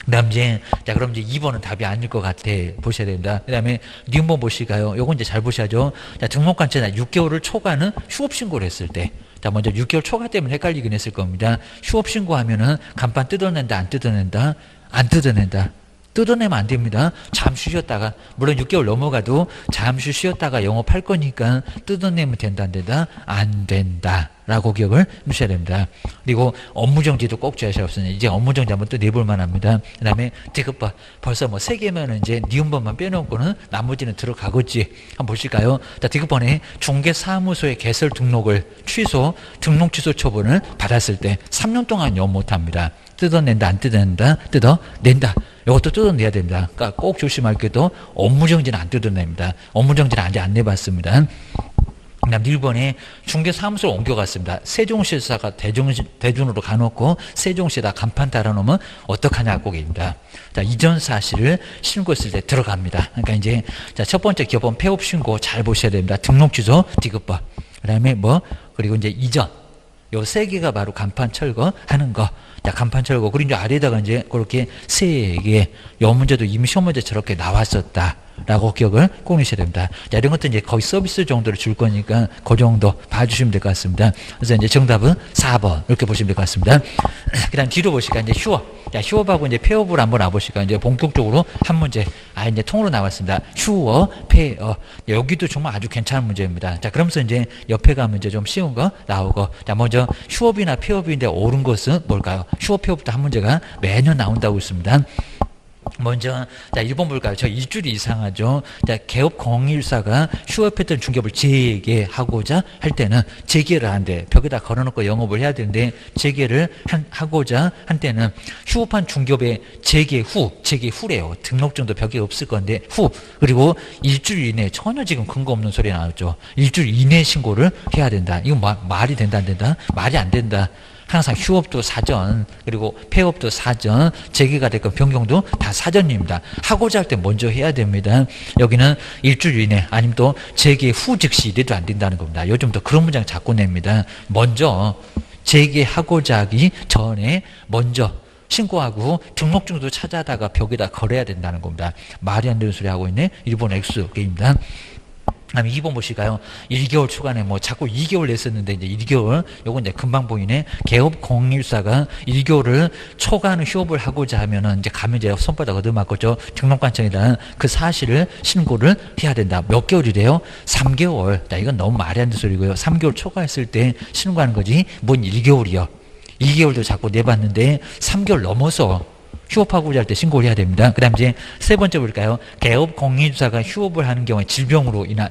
그다음 이제 자 그럼 이제 2번은 답이 아닐 것 같아 보셔야 됩니다. 그다음에 니은번 보실까요? 요건 이제 잘 보셔야죠. 자 등록관찰 6개월을 초과하는 휴업 신고를 했을 때. 자 먼저 6개월 초과 때문에 헷갈리긴 했을 겁니다. 휴업 신고하면은 간판 뜯어낸다 안 뜯어낸다? 안 뜯어낸다. 뜯어내면 안 됩니다. 잠시 쉬었다가 물론 6개월 넘어가도 잠시 쉬었다가 영업할 거니까 뜯어내면 된다 안 된다? 안 된다 라고 기억을 하셔야 됩니다. 그리고 업무정지도 꼭 주의하셔야 없으니 이제 업무정지 한번 또 내볼 만합니다. 그 다음에 디귿바 벌써 뭐 3개면 이제 니은번만 빼놓고는 나머지는 들어가겠지. 한번 보실까요? 자 디귿번에 중개사무소의 개설 등록을 취소 등록 취소 처분을 받았을 때 3년 동안 영업 못합니다. 뜯어낸다 안 뜯어낸다? 뜯어낸다. 이것도 뜯어내야 됩니다. 그러니까 꼭 조심할 게도 업무정지는 안 뜯어냅니다. 업무정지는 아직 안 내봤습니다. 그 다음 1번에 중개사무소로 옮겨갔습니다. 세종시에다가 대전으로 가놓고 세종시에다 간판 달아놓으면 어떡하냐 고객입니다. 자, 이전 사실을 신고했을 때 들어갑니다. 그러니까 이제 자, 첫 번째 기업번 폐업 신고 잘 보셔야 됩니다. 등록 취소 디귿번. 그 다음에 그리고 이제 이전. 요 3개가 바로 간판 철거하는 거. 자, 간판 철거. 그리고 이제 아래다가 이제 그렇게 3개. 요 문제도 이미 시험 문제 저렇게 나왔었다. 라고 기억을 꼭 내셔야 됩니다. 자, 이런 것도 이제 거의 서비스 정도를 줄 거니까 그 정도 봐주시면 될 것 같습니다. 그래서 이제 정답은 4번. 이렇게 보시면 될 것 같습니다. 그 다음 뒤로 보시니까 이제 휴업. 자, 휴업하고 이제 폐업을 한번 와보실까. 이제 본격적으로 한 문제. 이제 통으로 나왔습니다. 휴업, 폐업. 여기도 정말 아주 괜찮은 문제입니다. 자, 그러면서 이제 옆에 가면 이제 좀 쉬운 거 나오고. 자, 먼저 휴업이나 폐업인데 옳은 것은 뭘까요? 휴업, 폐업도 한 문제가 매년 나온다고 있습니다. 먼저 자 1번 볼까요? 저 일줄이 이상하죠. 자 개업 공인일사가 휴업했던 중개업을 재개하고자 할 때는 재개를 한대. 벽에다 걸어놓고 영업을 해야 되는데 재개를 하고자 한 때는 휴업한 중개업의 재개 후래요. 등록증도 벽에 없을 건데 후 그리고 일주일 이내 전혀 지금 근거 없는 소리 나왔죠. 일주일 이내 신고를 해야 된다. 이거 말이 된다 안 된다? 말이 안 된다. 항상 휴업도 사전 그리고 폐업도 사전 재개가 됐건 변경도 다 사전입니다. 하고자 할 때 먼저 해야 됩니다. 여기는 일주일 이내 아니면 또 재개 후 즉시 이래도 안 된다는 겁니다. 요즘도 그런 문장 자꾸 냅니다. 먼저 재개하고자 하기 전에 먼저 신고하고 등록증도 찾아다가 벽에다 걸어야 된다는 겁니다. 말이 안 되는 소리 하고 있네. 일본 X 게임입니다. 다음에 2번 보실까요? 1개월 초간에 자꾸 2개월 냈었는데 이제 1개월 요건 이제 금방 보이네. 개업 공인일사가 1개월을 초과하는 휴업을 하고자 하면은 이제 가면 이제 손바닥 얻어맞겠죠. 등록관청에다 그 사실을 신고를 해야 된다. 몇 개월이래요? 3개월. 자, 이건 너무 말이 안 되는 소리고요. 3개월 초과했을 때 신고하는 거지. 뭔 1개월이요? 2개월도 자꾸 내봤는데 3개월 넘어서 휴업하고자 할 때 신고를 해야 됩니다. 그 다음 이제 세 번째 볼까요? 개업 공인주사가 휴업을 하는 경우에 질병으로 인한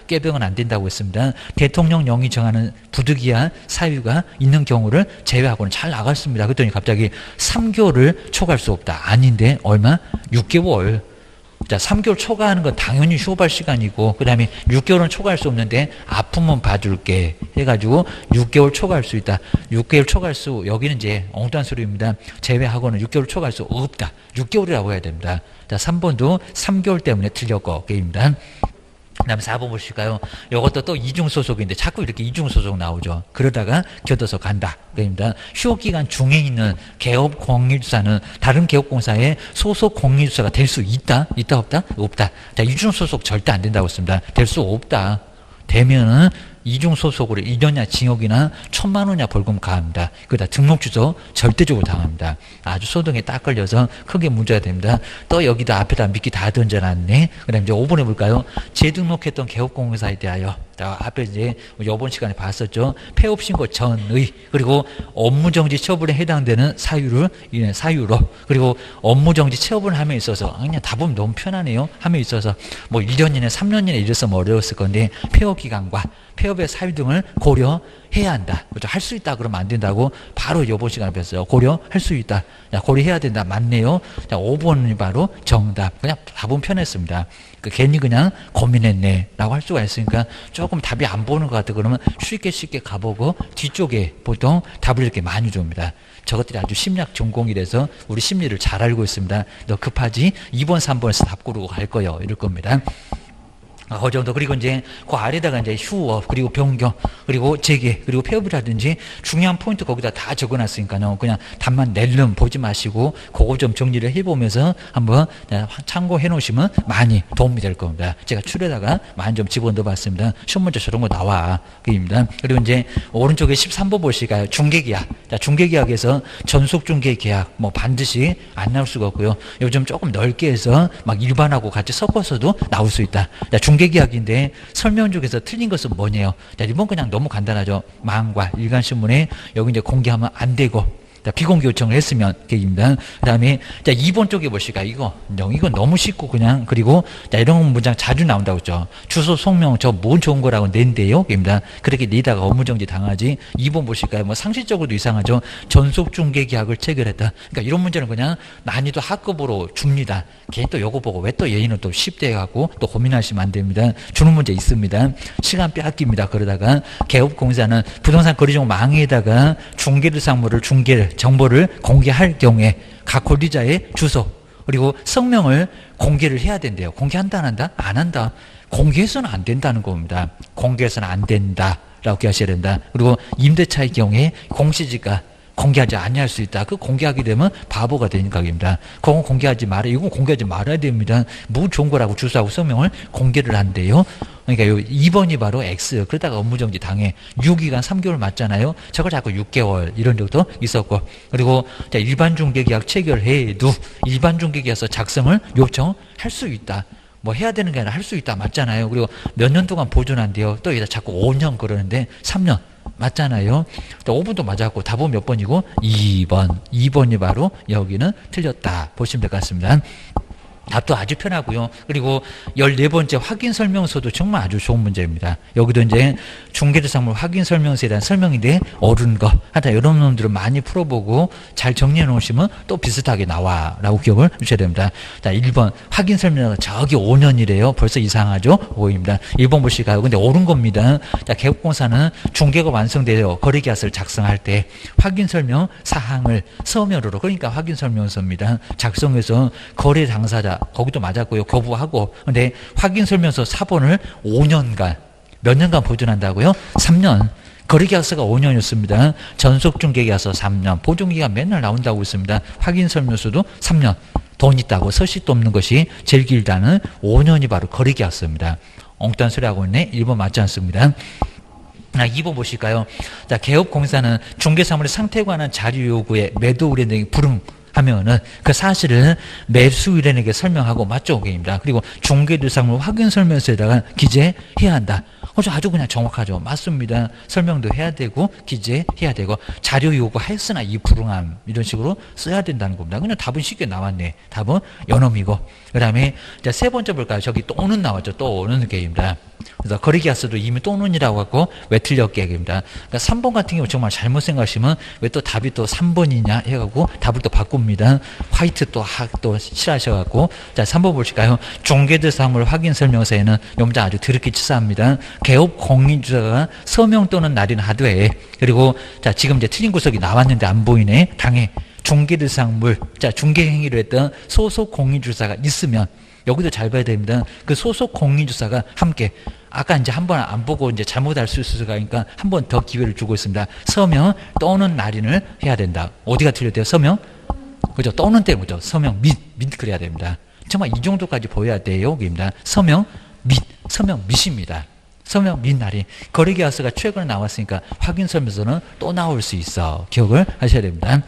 꾀병은 안 된다고 했습니다. 대통령령이 정하는 부득이한 사유가 있는 경우를 제외하고는 잘 나갔습니다. 그랬더니 갑자기 3개월을 초과할 수 없다. 아닌데 얼마? 6개월. 자, 3개월 초과하는 건 당연히 휴업할 시간이고 그 다음에 6개월은 초과할 수 없는데 아프면 봐줄게 해가지고 6개월 초과할 수 있다. 6개월 초과할 수 여기는 이제 엉뚱한 소리입니다. 제외하고는 6개월 초과할 수 없다. 6개월이라고 해야 됩니다. 자, 3번도 3개월 때문에 틀렸고 게임입니다. 그 다음에 4번 보실까요? 이것도 또 이중소속인데 자꾸 이렇게 이중소속 나오죠. 그러다가 겨둬서 간다. 그입니다. 휴업기간 중에 있는 개업공인주사는 다른 개업공사의 소속 공인주사가 될 수 있다? 있다 없다? 없다. 자, 이중소속 절대 안 된다고 했습니다. 될 수 없다. 되면은 이중소속으로 2년이나 징역이나 1,000만 원이나 벌금 가합니다. 그러다 등록 취소 절대적으로 당합니다. 아주 소등에 딱 걸려서 크게 문제가 됩니다. 또 여기다 앞에다 미끼 다 던져놨네. 그 다음에 이제 5번에 볼까요? 재등록했던 개업공사에 대하여 앞에 이제 이번 시간에 봤었죠. 폐업 신고 전의 그리고 업무정지 처분에 해당되는 사유로 그리고 업무정지 처분 함에 있어서 그냥 다 보면 너무 편하네요. 함에 있어서 1년 이내 3년 이내 이랬으면 어려웠을 건데 폐업 기간과 폐업의 사유 등을 고려해야 한다. 그렇죠? 할 수 있다 그러면 안 된다고 바로 이번 시간에 뵀어요. 고려할 수 있다. 자, 고려해야 된다. 맞네요. 자, 5번이 바로 정답. 그냥 답은 편했습니다. 괜히 그냥 고민했네 라고 할 수가 있으니까 조금 답이 안 보는 것 같아 그러면 쉽게 가보고 뒤쪽에 보통 답을 이렇게 많이 줍니다. 저것들이 아주 심리학 전공이라서 우리 심리를 잘 알고 있습니다. 너 급하지? 2번 3번에서 답 고르고 갈 거예요. 이럴 겁니다. 그 정도. 그리고 이제 그 아래다가 이제 휴업, 그리고 변경, 그리고 재개, 그리고 폐업이라든지 중요한 포인트 거기다 다 적어놨으니까요. 그냥 답만 낼름 보지 마시고 그거 좀 정리를 해보면서 한번 참고해 놓으시면 많이 도움이 될 겁니다. 제가 줄에다가 많이 좀 집어넣어봤습니다. 시험 문제 저런 거 나와. 그입니다. 그리고 이제 오른쪽에 13번 보시가요. 중개계약. 자, 중개계약에서 전속중개계약 뭐 반드시 안 나올 수가 없고요. 요즘 조금 넓게 해서 막 일반하고 같이 섞어서도 나올 수 있다. 자, 중개계약인데 설명 중에서 틀린 것은 뭐냐요? 자, 이번 그냥 너무 간단하죠. 망과 일간신문에 여기 이제 공개하면 안 되고, 자, 비공개 요청을 했으면 계획입니다. 그 다음에, 자, 2번 쪽에 보시까, 이거 너무 쉽고, 그냥, 그리고, 자, 이런 문장 자주 나온다고 했죠. 주소, 성명, 저 뭔 좋은 거라고 낸대요? 계획입니다. 그렇게 내다가 업무정지 당하지. 2번 보실까요? 뭐 상식적으로도 이상하죠. 전속중개계약을 체결했다. 그러니까 이런 문제는 그냥 난이도 하급으로 줍니다. 걔 또 요거 보고 왜 또 얘는 또 쉽대 해갖고 또 고민하시면 안 됩니다. 주는 문제 있습니다. 시간 빼앗깁니다. 그러다가 개업공사는 부동산 거래종 망에다가 중개대상물을 정보를 공개할 경우에 각 권리자의 주소 그리고 성명을 공개를 해야 된대요. 공개한다 안 한다? 안 한다. 공개해서는 안 된다는 겁니다. 공개해서는 안 된다라고 기하셔야 된다. 그리고 임대차의 경우에 공시지가 공개하지 아니할 수 있다. 그 공개하게 되면 바보가 되니까입니다. 그건 공개하지 말아. 이건 공개하지 말아야 됩니다. 뭐 좋은 거라고 주소하고 성명을 공개를 한대요. 그러니까 요 2번이 바로 X. 그러다가 업무정지 당해. 6기간 3개월 맞잖아요. 저걸 자꾸 6개월 이런 적도 있었고. 그리고 자, 일반 중개계약 체결해도 일반 중개계약서 작성을 요청할 수 있다. 뭐 해야 되는 게 아니라 할 수 있다. 맞잖아요. 그리고 몇 년 동안 보존한대요. 또 여기다 자꾸 5년 그러는데 3년. 맞잖아요. 또 5번도 맞았고 답은 몇 번이고 2번. 2번이 바로 여기는 틀렸다. 보시면 될 것 같습니다. 답도 아주 편하고요. 그리고 14번째 확인 설명서도 정말 아주 좋은 문제입니다. 여기도 이제 중개대상물 확인 설명서에 대한 설명인데 옳은 거. 하여튼 이런 놈들을 많이 풀어보고 잘 정리해 놓으시면 또 비슷하게 나와 라고 기억을 주셔야 됩니다. 자, 1번 확인 설명서 저기 5년이래요. 벌써 이상하죠? 5입니다. 1번 보시가요. 근데 옳은 겁니다. 자, 개업공사는 중개가 완성되어 거래계약서를 작성할 때 확인 설명 사항을 서면으로, 그러니까 확인 설명서입니다. 작성해서 거래 당사자 거기도 맞았고요. 거부하고. 근데 확인 설명서 4번을 5년간 몇 년간 보존한다고요? 3년. 거래계약서가 5년이었습니다. 전속중개계약서 3년. 보존기간 맨날 나온다고 있습니다. 확인 설명서도 3년. 돈 있다고 서식도 없는 것이 제일 길다는 5년이 바로 거래계약서입니다. 엉뚱한 소리 하고 있네. 1번 맞지 않습니다. 2번 보실까요? 자, 개업공사는 중개사물의 상태에 관한 자료 요구에 매도 의뢰 등이 불응하면은 그 사실을 매수 의뢰인에게 설명하고 맞죠? 입니다. 그리고 중개대상물 확인 설명서에다가 기재해야 한다. 아주 그냥 정확하죠. 맞습니다. 설명도 해야 되고 기재해야 되고 자료 요구하였으나 이 불응함 이런 식으로 써야 된다는 겁니다. 그냥 답은 쉽게 나왔네. 답은 연엄이고. 그 다음에 세 번째 볼까요? 저기 또는 나왔죠. 또는 게임입니다. 그래서 거래계약서도 이미 또는이라고 하고 왜 틀렸게 얘기입니다. 그러니까 3번 같은 경우 정말 잘못 생각하시면 왜 또 답이 또 3번이냐 해가지고 답을 또 바꿉니다. 화이트 또 싫어하셔갖고. 자, 3번 보실까요? 중개대상물 확인 설명서에는 용자 아주 더럽게 치사합니다. 개업 공인주사가 서명 또는 날인 하되, 그리고 자, 지금 이제 틀린 구석이 나왔는데 안 보이네. 당해 중개대상물, 자, 중개행위를 했던 소속 공인주사가 있으면 여기도 잘 봐야 됩니다. 그 소속 공인주사가 함께, 아까 이제 한 번 안 보고 이제 잘못할 수 있으니까 한 번 더 기회를 주고 있습니다. 서명 또는 날인을 해야 된다. 어디가 틀렸대요? 서명? 그죠? 또는 때문이죠. 서명 및 그래야 됩니다. 정말 이 정도까지 보여야 돼요. 여기입니다. 서명 및입니다. 서명 및 날인. 거래계약서가 최근에 나왔으니까 확인 설명서는 또 나올 수 있어. 기억을 하셔야 됩니다.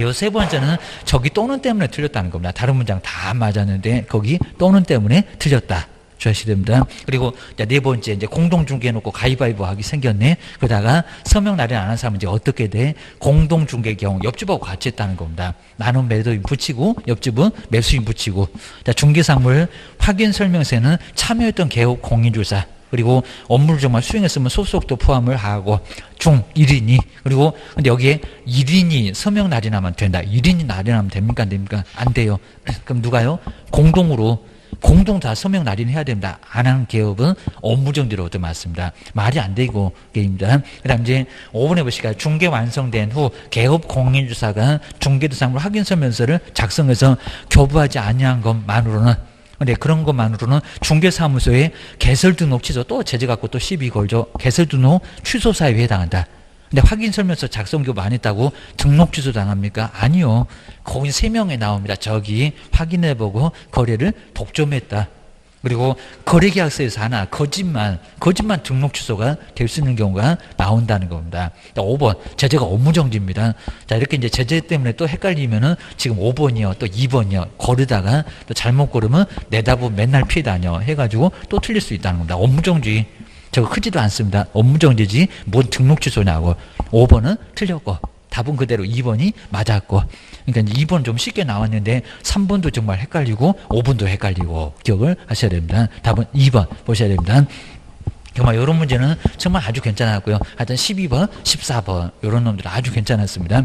요 세 번째는 저기 또는 때문에 틀렸다는 겁니다. 다른 문장 다 맞았는데 거기 또는 때문에 틀렸다. 주셔야 됩니다. 그리고 네 번째 이제 공동중개 해놓고 가위바위보 하기 생겼네. 그러다가 서명 날인 안 한 사람은 이제 어떻게 돼? 공동중개 경우 옆집하고 같이 했다는 겁니다. 나는 매도인 붙이고 옆집은 매수인 붙이고. 자, 중개상물 확인 설명서에는 참여했던 개업 공인주사 그리고 업무를 정말 수행했으면 소속도 포함을 하고 중 1인이, 그리고 근데 여기에 1인이 서명 날인하면 된다. 1인이 날인하면 됩니까? 안 됩니까? 안 돼요. 그럼 누가요? 공동 다 서명 날인해야 됩니다. 안 하는 개업은 업무정지로 얻어맞습니다. 말이 안 되고 게임입니다. 그 다음 이제 5번에 보시까 중개 완성된 후 개업 공인주사가 중개대상물 확인 설명서를 작성해서 교부하지 아니한 것만으로는 근데 그런 것만으로는 중개사무소에 개설 등록 취소 또 제재 갖고 또 시비 걸죠. 개설 등록 취소 사유에 해당한다. 근데 확인 설명서 작성 교부 안 했다고 등록 취소 당합니까? 아니요. 거기 3명에 나옵니다. 저기 확인해보고 거래를 독점했다. 그리고 거래계약서에서 하나 거짓말 등록 취소가 될 수 있는 경우가 나온다는 겁니다. 5번 제재가 업무정지입니다. 자, 이렇게 이제 제재 때문에 또 헷갈리면은 지금 5번이요 또 2번이요 거르다가 또 잘못 고르면 내다보 맨날 피해 다녀 해가지고 또 틀릴 수 있다는 겁니다. 업무정지 저거 크지도 않습니다. 업무정지지 뭔 등록 취소냐고. 5번은 틀렸고 답은 그대로 2번이 맞았고. 그러니까 이제 2번 좀 쉽게 나왔는데 3번도 정말 헷갈리고 5번도 헷갈리고 기억을 하셔야 됩니다. 답은 2번 보셔야 됩니다. 정말 이런 문제는 정말 아주 괜찮았고요. 하여튼 12번, 14번 이런 놈들은 아주 괜찮았습니다.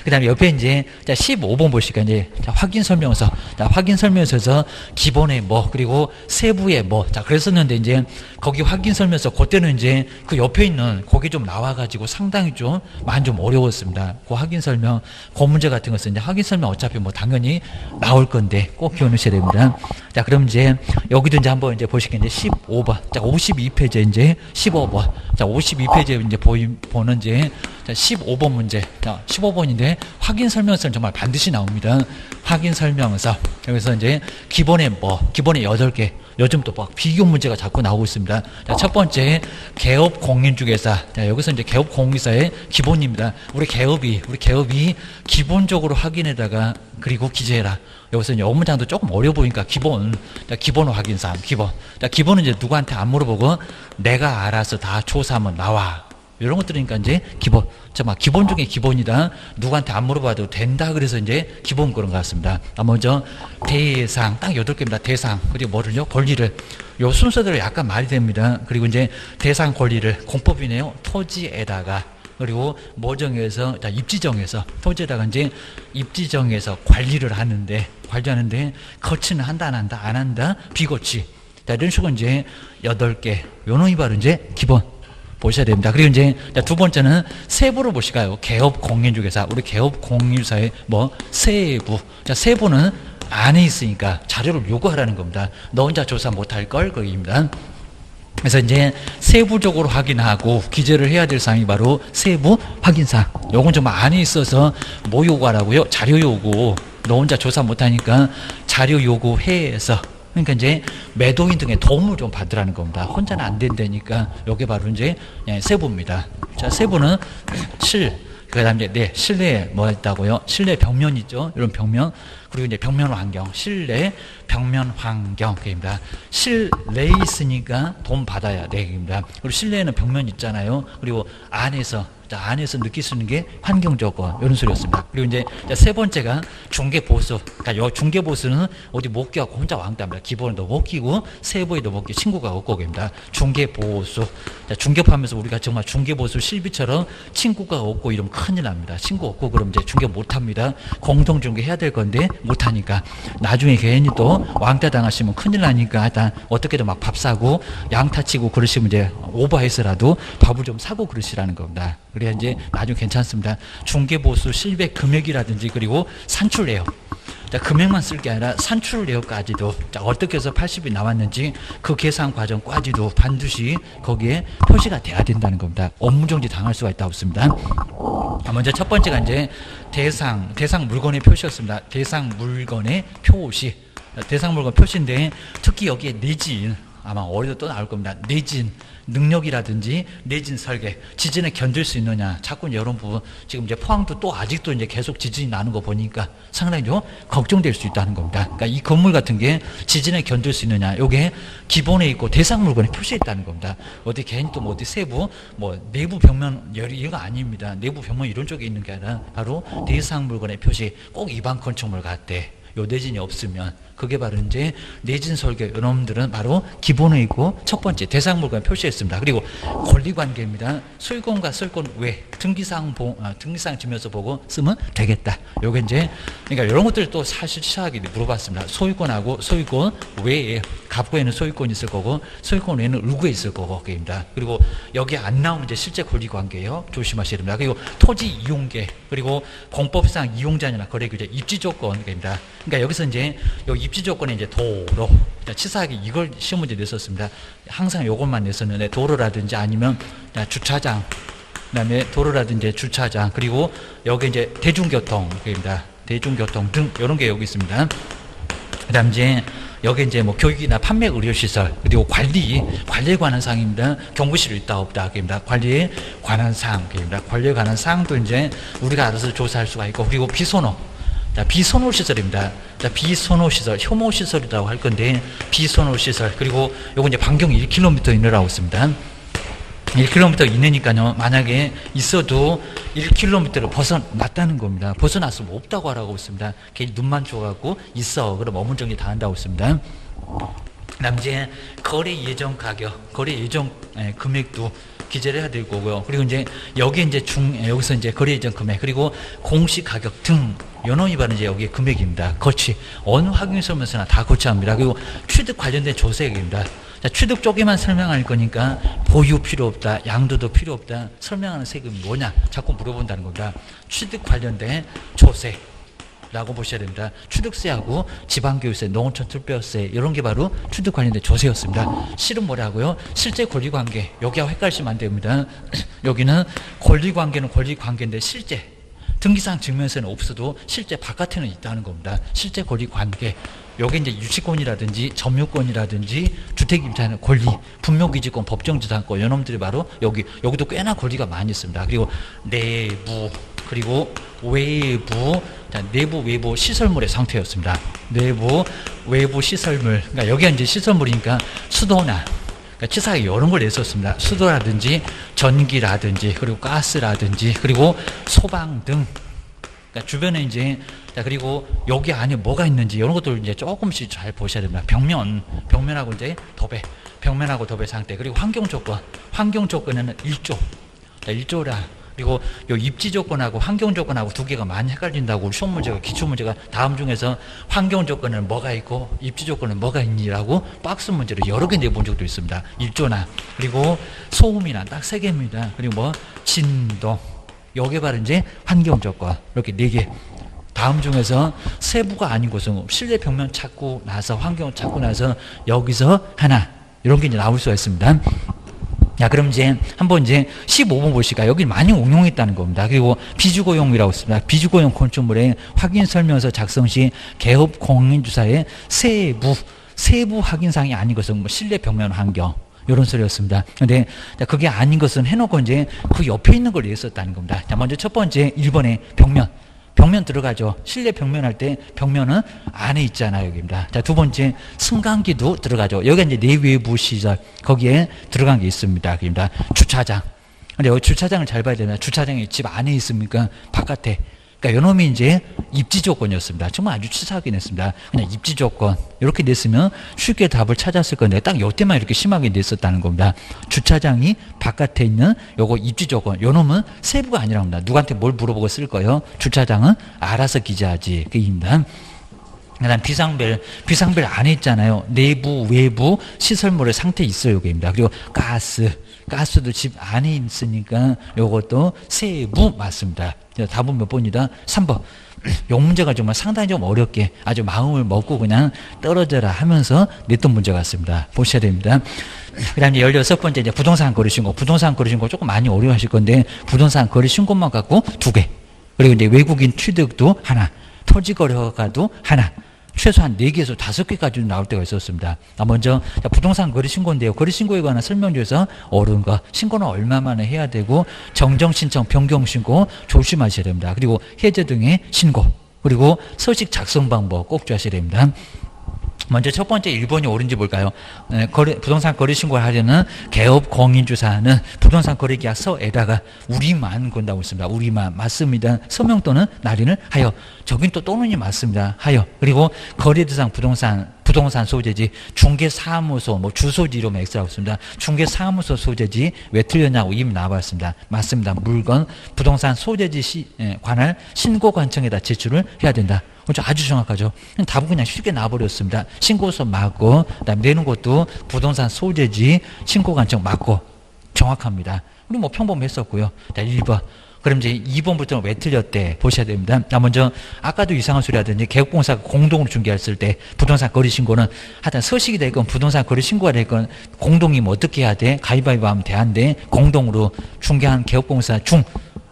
그 다음에 옆에 이제 15번 보시니까 이제 확인 설명서. 확인 설명서에서 기본의 뭐 그리고 세부의 뭐 그랬었는데 이제 거기 확인 설명서 그때는 이제 그 옆에 있는 거기 좀 나와가지고 상당히 좀 많이 좀 어려웠습니다. 그 확인 설명 그 문제 같은 것은 이제 확인 설명 어차피 뭐 당연히 나올 건데 꼭 기억하셔야 됩니다. 자, 그럼 이제 여기도 이제 한번 이제 보시겠는데 15번. 자, 52페이지 이제 15번. 자, 52페이지에 이제 보는 이제 15번 문제. 자, 15번인데 확인 설명서는 정말 반드시 나옵니다. 확인 설명서. 여기서 이제 기본에 8개. 요즘 또 막 비교 문제가 자꾸 나오고 있습니다. 자, 첫 번째 개업 공인중개사. 자, 여기서 이제 개업 공인사의 기본입니다. 우리 개업이 기본적으로 확인에다가 그리고 기재해라. 여기서 이제 업무장도 조금 어려 보니까 기본 확인사항 기본. 자, 기본은 이제 누구한테 안 물어보고 내가 알아서 다 조사하면 나와. 이런 것들이니까 이제 기본. 정말 기본 중에 기본이다. 누구한테 안 물어봐도 된다. 그래서 이제 기본 그런 것 같습니다. 먼저 대상 딱 8개입니다. 대상 그리고 뭐를요? 권리를. 요 순서대로 약간 말이 됩니다. 그리고 이제 대상 권리를 공법이네요. 토지에다가 그리고 모정에서 입지정에서 토지에다가 이제 입지정에서 관리를 하는데 거치는 한다 안 한다 안 한다 비거치. 자, 이런 식으로 이제 8개. 요 놈이 바로 이제 기본. 보셔야 됩니다. 그리고 이제 두 번째는 세부를 보실까요? 개업 공인중개사. 우리 개업 공인사의 세부. 자, 세부는 안에 있으니까 자료를 요구하라는 겁니다. 너 혼자 조사 못할 걸 거기입니다. 그래서 이제 세부적으로 확인하고 기재를 해야 될 사항이 바로 세부 확인사항. 요건 좀 안에 있어서 뭐 요구하라고요? 자료 요구. 너 혼자 조사 못하니까 자료 요구해서. 그러니까 이제 매도인 등의 도움을 좀 받으라는 겁니다. 혼자는 안 된다니까 요게 바로 이제 세부입니다. 자, 세부는 그 다음에 이제 실내에 뭐 있다고요? 실내 벽면 있죠? 이런 벽면. 그리고 이제 벽면 환경. 실내 벽면 환경입니다. 실내에 있으니까 돈 받아야 되입니다. 그리고 실내에는 벽면 있잖아요. 그리고 안에서 느낄 수 있는 게 환경 조건 이런 소리였습니다. 그리고 이제 세 번째가 중개 보수. 그러니까 요 중개 보수는 어디 못 끼고 혼자 왕따입니다. 기본도 못 끼고 세부에도 못 끼고 친구가 없고 입니다. 중개 보수. 중개하면서 우리가 정말 중개 보수 실비처럼 친구가 없고 이러면 큰일 납니다. 친구 없고 그러면 이제 중개 못 합니다. 공동 중개 해야 될 건데 못 하니까 나중에 괜히 또 왕따 당하시면 큰일 나니까 일단 어떻게든 막 밥 사고 양타 치고 그러시면 이제 오버해서라도 밥을 좀 사고 그러시라는 겁니다. 그래야 이제 나중에 괜찮습니다. 중개보수 실배 금액이라든지 그리고 산출 내역. 자, 금액만 쓸 게 아니라 산출 내역까지도 어떻게 해서 80이 나왔는지 그 계산 과정까지도 반드시 거기에 표시가 돼야 된다는 겁니다. 업무정지 당할 수가 있다 없습니다. 먼저 첫 번째가 이제 대상 물건의 표시였습니다. 대상 물건의 표시. 대상 물건 표시인데 특히 여기에 내진 아마 어디서 또 나올 겁니다. 내진 능력이라든지 내진 설계, 지진에 견딜 수 있느냐. 자꾸 이런 부분 지금 이제 포항도 또 아직도 이제 계속 지진이 나는 거 보니까 상당히 좀 걱정될 수 있다는 겁니다. 그러니까 이 건물 같은 게 지진에 견딜 수 있느냐. 요게 기본에 있고 대상 물건에 표시해 있다는 겁니다. 어디 괜히 또 뭐 어디 세부 내부 벽면 이거 아닙니다. 내부 벽면 이런 쪽에 있는 게 아니라 바로 대상 물건의 표시. 꼭 일반 건축물 같대. 요 내진이 없으면 그게 바로 이제 내진 설계 이놈들은 바로 기본에 있고 첫 번째 대상 물건 표시했습니다. 그리고 권리관계입니다. 소유권과 소유권 외 등기사항 지면서 보고 쓰면 되겠다. 요게 이제 그러니까 이런 것들 또 사실 치사하게 물어봤습니다. 소유권하고 소유권 외에 갑구에는 소유권이 있을 거고 소유권 외에는 을구에 있을 거고 그입니다. 그리고 여기 안 나오면 이제 실제 권리관계예요. 조심하셔야 됩니다. 그리고 토지 이용계 그리고 공법상 이용자나 거래 규제 입지 조건입니다. 그러니까 여기서 이제 요 입지 조건에 이제 도로, 치사하게 이걸 시험 문제 냈었습니다. 항상 요것만 냈었는데 도로라든지 아니면 주차장, 그다음에 도로라든지 주차장, 그리고 여기 이제 대중교통입니다. 대중교통 등 이런 게 여기 있습니다. 그다음 이제 여기 이제 뭐 교육이나 판매 의료시설, 그리고 관리에 관한 사항입니다. 경부실이 있다 없다 입니다. 관리에 관한 사항입니다. 관리에 관한 사항도 이제 우리가 알아서 조사할 수가 있고, 그리고 비선호. 자, 비선호 시설입니다. 자, 비선호 시설, 혐오 시설이라고 할 건데, 비선호 시설, 그리고 요거 이제 반경이 1km 이내라고 있습니다. 1km 이내니까요, 만약에 있어도 1km를 벗어났다는 겁니다. 벗어났으면 없다고 하라고 있습니다. 괜히 눈만 줘갖고 있어, 그럼 업무 정리 다 한다고 있습니다. 그다음 이제 거래 예정 가격, 거래 예정 금액도 기재를 해야 될 거고요. 그리고 이제 여기 이제 여기서 이제 거래 예정 금액, 그리고 공시 가격 등 연호 위반은 이제 여기 금액입니다. 거치 어느 확인서면서나 다 거치합니다. 그리고 취득 관련된 조세액입니다. 자, 취득 쪽에만 설명할 거니까 보유 필요 없다, 양도도 필요 없다, 설명하는 세금이 뭐냐 자꾸 물어본다는 겁니다. 취득 관련된 조세라고 보셔야 됩니다. 취득세하고 지방교육세, 농어촌 특별세 이런 게 바로 취득 관련된 조세였습니다. 실은 뭐라고요? 실제 권리관계, 여기하고 헷갈리시면 안 됩니다. 여기는 권리관계는 권리관계인데 실제 등기상 증명서는 없어도 실제 바깥에는 있다는 겁니다. 실제 권리관계. 여기 이제 유치권이라든지 점유권이라든지 주택임차는 권리, 분묘기지권, 법정지상권, 이놈들이 바로 여기도 꽤나 권리가 많이 있습니다. 그리고 내부, 그리고 외부, 내부, 외부 시설물의 상태였습니다. 내부, 외부 시설물. 그러니까 여기가 이제 시설물이니까 수도나, 그러니까 치사하게 이런 걸 냈었습니다. 수도라든지 전기라든지 그리고 가스라든지 그리고 소방 등. 그러니까 주변에 이제, 자, 그리고 여기 안에 뭐가 있는지 이런 것들 이제 조금씩 잘 보셔야 됩니다. 벽면하고 이제 도배, 벽면하고 도배 상태, 그리고 환경 조건에는 1조, 자, 1조라. 그리고 요 입지 조건하고 환경 조건하고 두 개가 많이 헷갈린다고 시험 문제가, 기출 문제가 다음 중에서 환경 조건은 뭐가 있고 입지 조건은 뭐가 있니라고 박스 문제로 여러 개 내본 적도 있습니다. 1조나, 그리고 소음이나 딱 3개입니다. 그리고 뭐 진동, 여기 바로 이제 환경 조건, 이렇게 4개. 다음 중에서 세부가 아닌 것은 실내 벽면 찾고 나서 환경 찾고 나서 여기서 하나, 이런 게 이제 나올 수가 있습니다. 자, 그럼 이제 한번 이제 15번 보실까요? 여기 많이 응용했다는 겁니다. 그리고 비주거용이라고 있습니다. 비주거용 건축물의 확인 설명서 작성 시 개업 공인주사의 세부 확인사항이 아닌 것은 뭐 실내 벽면 환경, 이런 소리였습니다. 근데 그게 아닌 것은 해놓고 이제 그 옆에 있는 걸 얘기했었다는 겁니다. 자, 먼저 첫 번째 1번에 벽면 들어가죠. 실내 벽면 할 때 벽면은 안에 있잖아요. 여기입니다. 자, 두 번째 승강기도 들어가죠. 여기가 이제 내외부 시설, 거기에 들어간 게 있습니다. 여기입니다. 주차장. 근데 여기 주차장을 잘 봐야 됩니다. 주차장이 집 안에 있습니까? 바깥에. 그러니까 요놈이 이제 입지 조건이었습니다. 정말 아주 치사하게 냈습니다. 그냥 입지 조건 이렇게 냈으면 쉽게 답을 찾았을 건데 딱 요때만 이렇게 심하게 냈었다는 겁니다. 주차장이 바깥에 있는 요거 입지 조건, 요놈은 세부가 아니라고 합니다. 누구한테 뭘 물어보고 쓸 거예요? 주차장은 알아서 기재하지. 그입니다. 그다음 비상벨 안에 있잖아요. 내부, 외부 시설물의 상태 있어요. 여기입니다. 그리고 가스도 집 안에 있으니까 요것도 세부 맞습니다. 답은 몇 번이다? 3번. 요 문제가 정말 상당히 좀 어렵게 아주 마음을 먹고 그냥 떨어져라 하면서 냈던 문제 같습니다. 보셔야 됩니다. 그 다음에 16번째 이제 부동산 거래신고. 부동산 거래신고 조금 많이 어려워하실 건데 부동산 거래신고만 갖고 2개. 그리고 이제 외국인 취득도 하나. 토지거래허가도 하나. 최소한 4개에서 5개까지 나올 때가 있었습니다. 먼저 부동산 거래신고인데요. 거래신고에 관한 설명조에서 어려운 거, 신고는 얼마 만에 해야 되고 정정신청, 변경신고 조심하셔야 됩니다. 그리고 해제 등의 신고, 그리고 서식 작성 방법 꼭 주셔야 됩니다. 먼저 첫 번째 1번이 옳은지 볼까요? 부동산 거래신고를 하려는 개업 공인주사는 부동산 거래계약서에다가 우리만 건다고 있습니다. 우리만 맞습니다. 서명 또는 날인을 하여. 저긴 또 또는이 맞습니다. 하여. 그리고 거래대상 부동산 소재지 중개사무소, 뭐 주소지 이러면 X라고 있습니다. 중개사무소 소재지 왜 틀렸냐고 이미 나와봤습니다. 맞습니다. 물건 부동산 소재지 관할 신고관청에다 제출을 해야 된다. 아주 정확하죠. 답은 그냥 쉽게 나와버렸습니다. 신고서 맞고, 그다음에 내는 것도 부동산 소재지 신고관청 맞고 정확합니다. 우리 뭐 평범했었고요. 자, 1번 그럼 이제 2번부터는 왜 틀렸대 보셔야 됩니다. 먼저 아까도 이상한 소리 하던지 개업공사가 공동으로 중개했을 때 부동산 거래 신고는 하여튼 서식이 되건 부동산 거래 신고가 되건 공동이 뭐 어떻게 해야 돼? 가위바위보 하면 돼안돼 공동으로 중개한 개업공사 중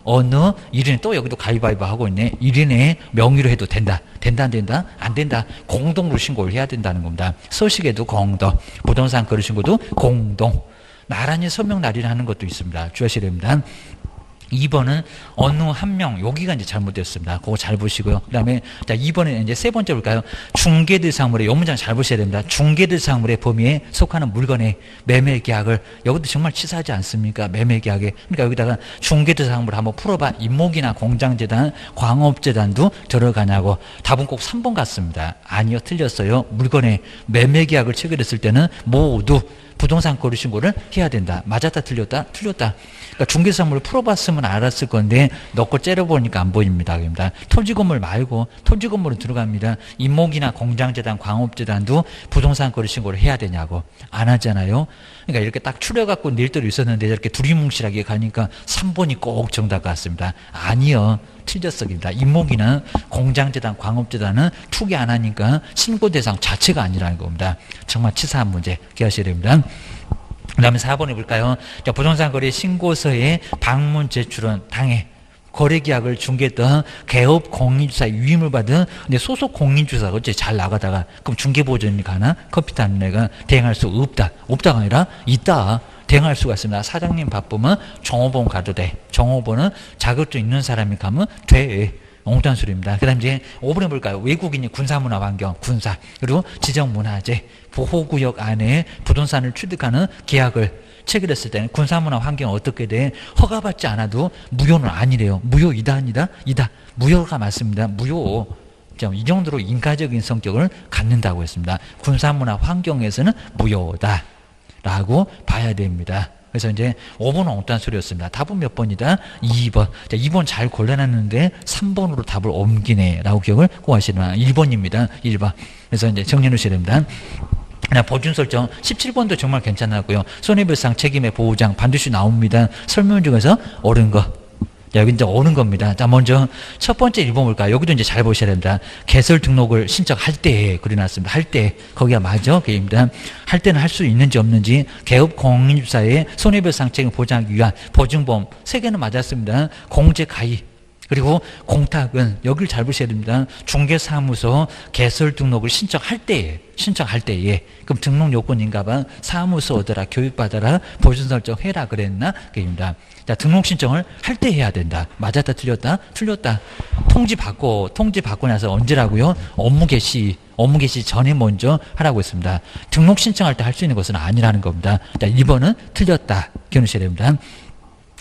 어느 1인에 또 여기도 가위바위보 하고 있네. 1인의 명의로 해도 된다. 된다 안 된다? 안 된다. 공동으로 신고를 해야 된다는 겁니다. 서식에도 공동, 부동산 거래 신고도 공동. 나란히 서명 날인하는 것도 있습니다. 주의하셔야 됩니다. 2번은 어느 한 명, 여기가 이제 잘못됐습니다. 그거 잘 보시고요. 그 다음에, 자, 2번은 이제 세 번째 볼까요? 중개대상물의, 요 문장 잘 보셔야 됩니다. 중개대상물의 범위에 속하는 물건의 매매 계약을, 여기도 정말 치사하지 않습니까? 매매 계약에. 그러니까 여기다가 중개대상물을 한번 풀어봐. 임목이나 공장재단, 광업재단도 들어가냐고. 답은 꼭 3번 같습니다. 아니요, 틀렸어요. 물건의 매매 계약을 체결했을 때는 모두 부동산 거래 신고를 해야 된다. 맞았다, 틀렸다? 틀렸다. 그러니까 중개상물을 풀어봤으면 알았을 건데 넣고 째려보니까 안 보입니다. 그럽니다. 토지건물 말고 토지건물은 들어갑니다. 임목이나 공장재단, 광업재단도 부동산 거래 신고를 해야 되냐고. 안 하잖아요. 그러니까 이렇게 딱 추려갖고 낼 때도 있었는데 이렇게 두리뭉실하게 가니까 3번이 꼭 정답 같습니다. 아니요. 틀렸습니다. 임목이나 공장재단, 광업재단은 투기 안 하니까 신고 대상 자체가 아니라는 겁니다. 정말 치사한 문제 기억하셔야 됩니다. 그 다음에 4번에 볼까요? 자, 부동산 거래 신고서에 방문 제출은 당해 거래계약을 중개했던 개업 공인주사의 위임을 받은 근데 소속 공인주사가 어째 잘 나가다가 그럼 중개보전이 가나? 커피 타는 애가 대행할 수 없다. 없다가 아니라 있다. 대행할 수가 있습니다. 사장님 바쁘면 종업원 가도 돼. 종업원은 자격증 있는 사람이 가면 돼. 엉뚱한 소리입니다. 그 다음 이제 5번에 볼까요? 외국인이 군사문화 환경, 군사, 그리고 지정문화재, 보호구역 안에 부동산을 취득하는 계약을 체결했을 때는 군사문화 환경은 어떻게 돼? 허가받지 않아도 무효는 아니래요. 무효이다, 아니다? 이다. 무효가 맞습니다. 무효. 이 정도로 인가적인 성격을 갖는다고 했습니다. 군사문화 환경에서는 무효다. 라고 봐야 됩니다. 그래서 이제 5번은 어떤 소리였습니다. 답은 몇 번이다? 2번. 자, 2번 잘 골라놨는데 3번으로 답을 옮기네. 라고 기억을 꼭 하시면 1번입니다. 1번. 그래서 이제 정리해 놓으셔야 됩니다. 보증 설정 17번도 정말 괜찮았고요. 손해배상 책임의 보호장 반드시 나옵니다. 설명 중에서 옳은 거. 자, 여기 이제 오는 겁니다. 자, 먼저 첫 번째 1번 볼까요? 여기도 이제 잘 보셔야 됩니다. 개설 등록을 신청할 때 그려놨습니다. 할 때. 거기가 맞아. 그입니다. 할 때는 할 수 있는지 없는지 개업 공인주사의 손해배상 책임 보장하기 위한 보증보험 3개는 맞았습니다. 공제 가입. 그리고 공탁은 여기를 잘 보셔야 됩니다. 중개사무소 개설 등록을 신청할 때에 그럼 등록 요건인가봐 사무소 얻어라 교육받아라 보증 설정해라 그랬나 그입니다. 자, 등록 신청을 할 때 해야 된다. 맞았다 틀렸다? 틀렸다. 통지 받고 나서 언제라고요? 업무 개시 전에 먼저 하라고 했습니다. 등록 신청할 때 할 수 있는 것은 아니라는 겁니다. 자, 2번은 틀렸다. 기억하셔야 됩니다.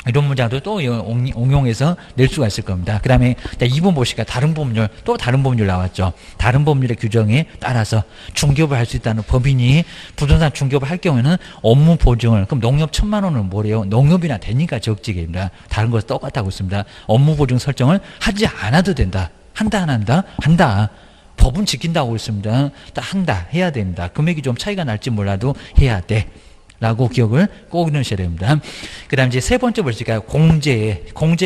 이런 문장도 또 응용해서 낼 수가 있을 겁니다. 그 다음에 2번 보시니까 다른 법률 나왔죠. 다른 법률의 규정에 따라서 중개업을 할 수 있다는 법인이 부동산 중개업을 할 경우에는 업무 보증을 그럼 농협 1,000만 원은 뭐래요? 농협이나 되니까 적지입니다. 다른 것은 똑같다고 있습니다. 업무 보증 설정을 하지 않아도 된다. 한다 안 한다? 한다. 법은 지킨다고 있습니다. 한다. 해야 됩니다. 금액이 좀 차이가 날지 몰라도 해야 돼. 라고 기억을 꼭 넣으셔야 됩니다. 그 다음 이제 세 번째 보실까요? 공제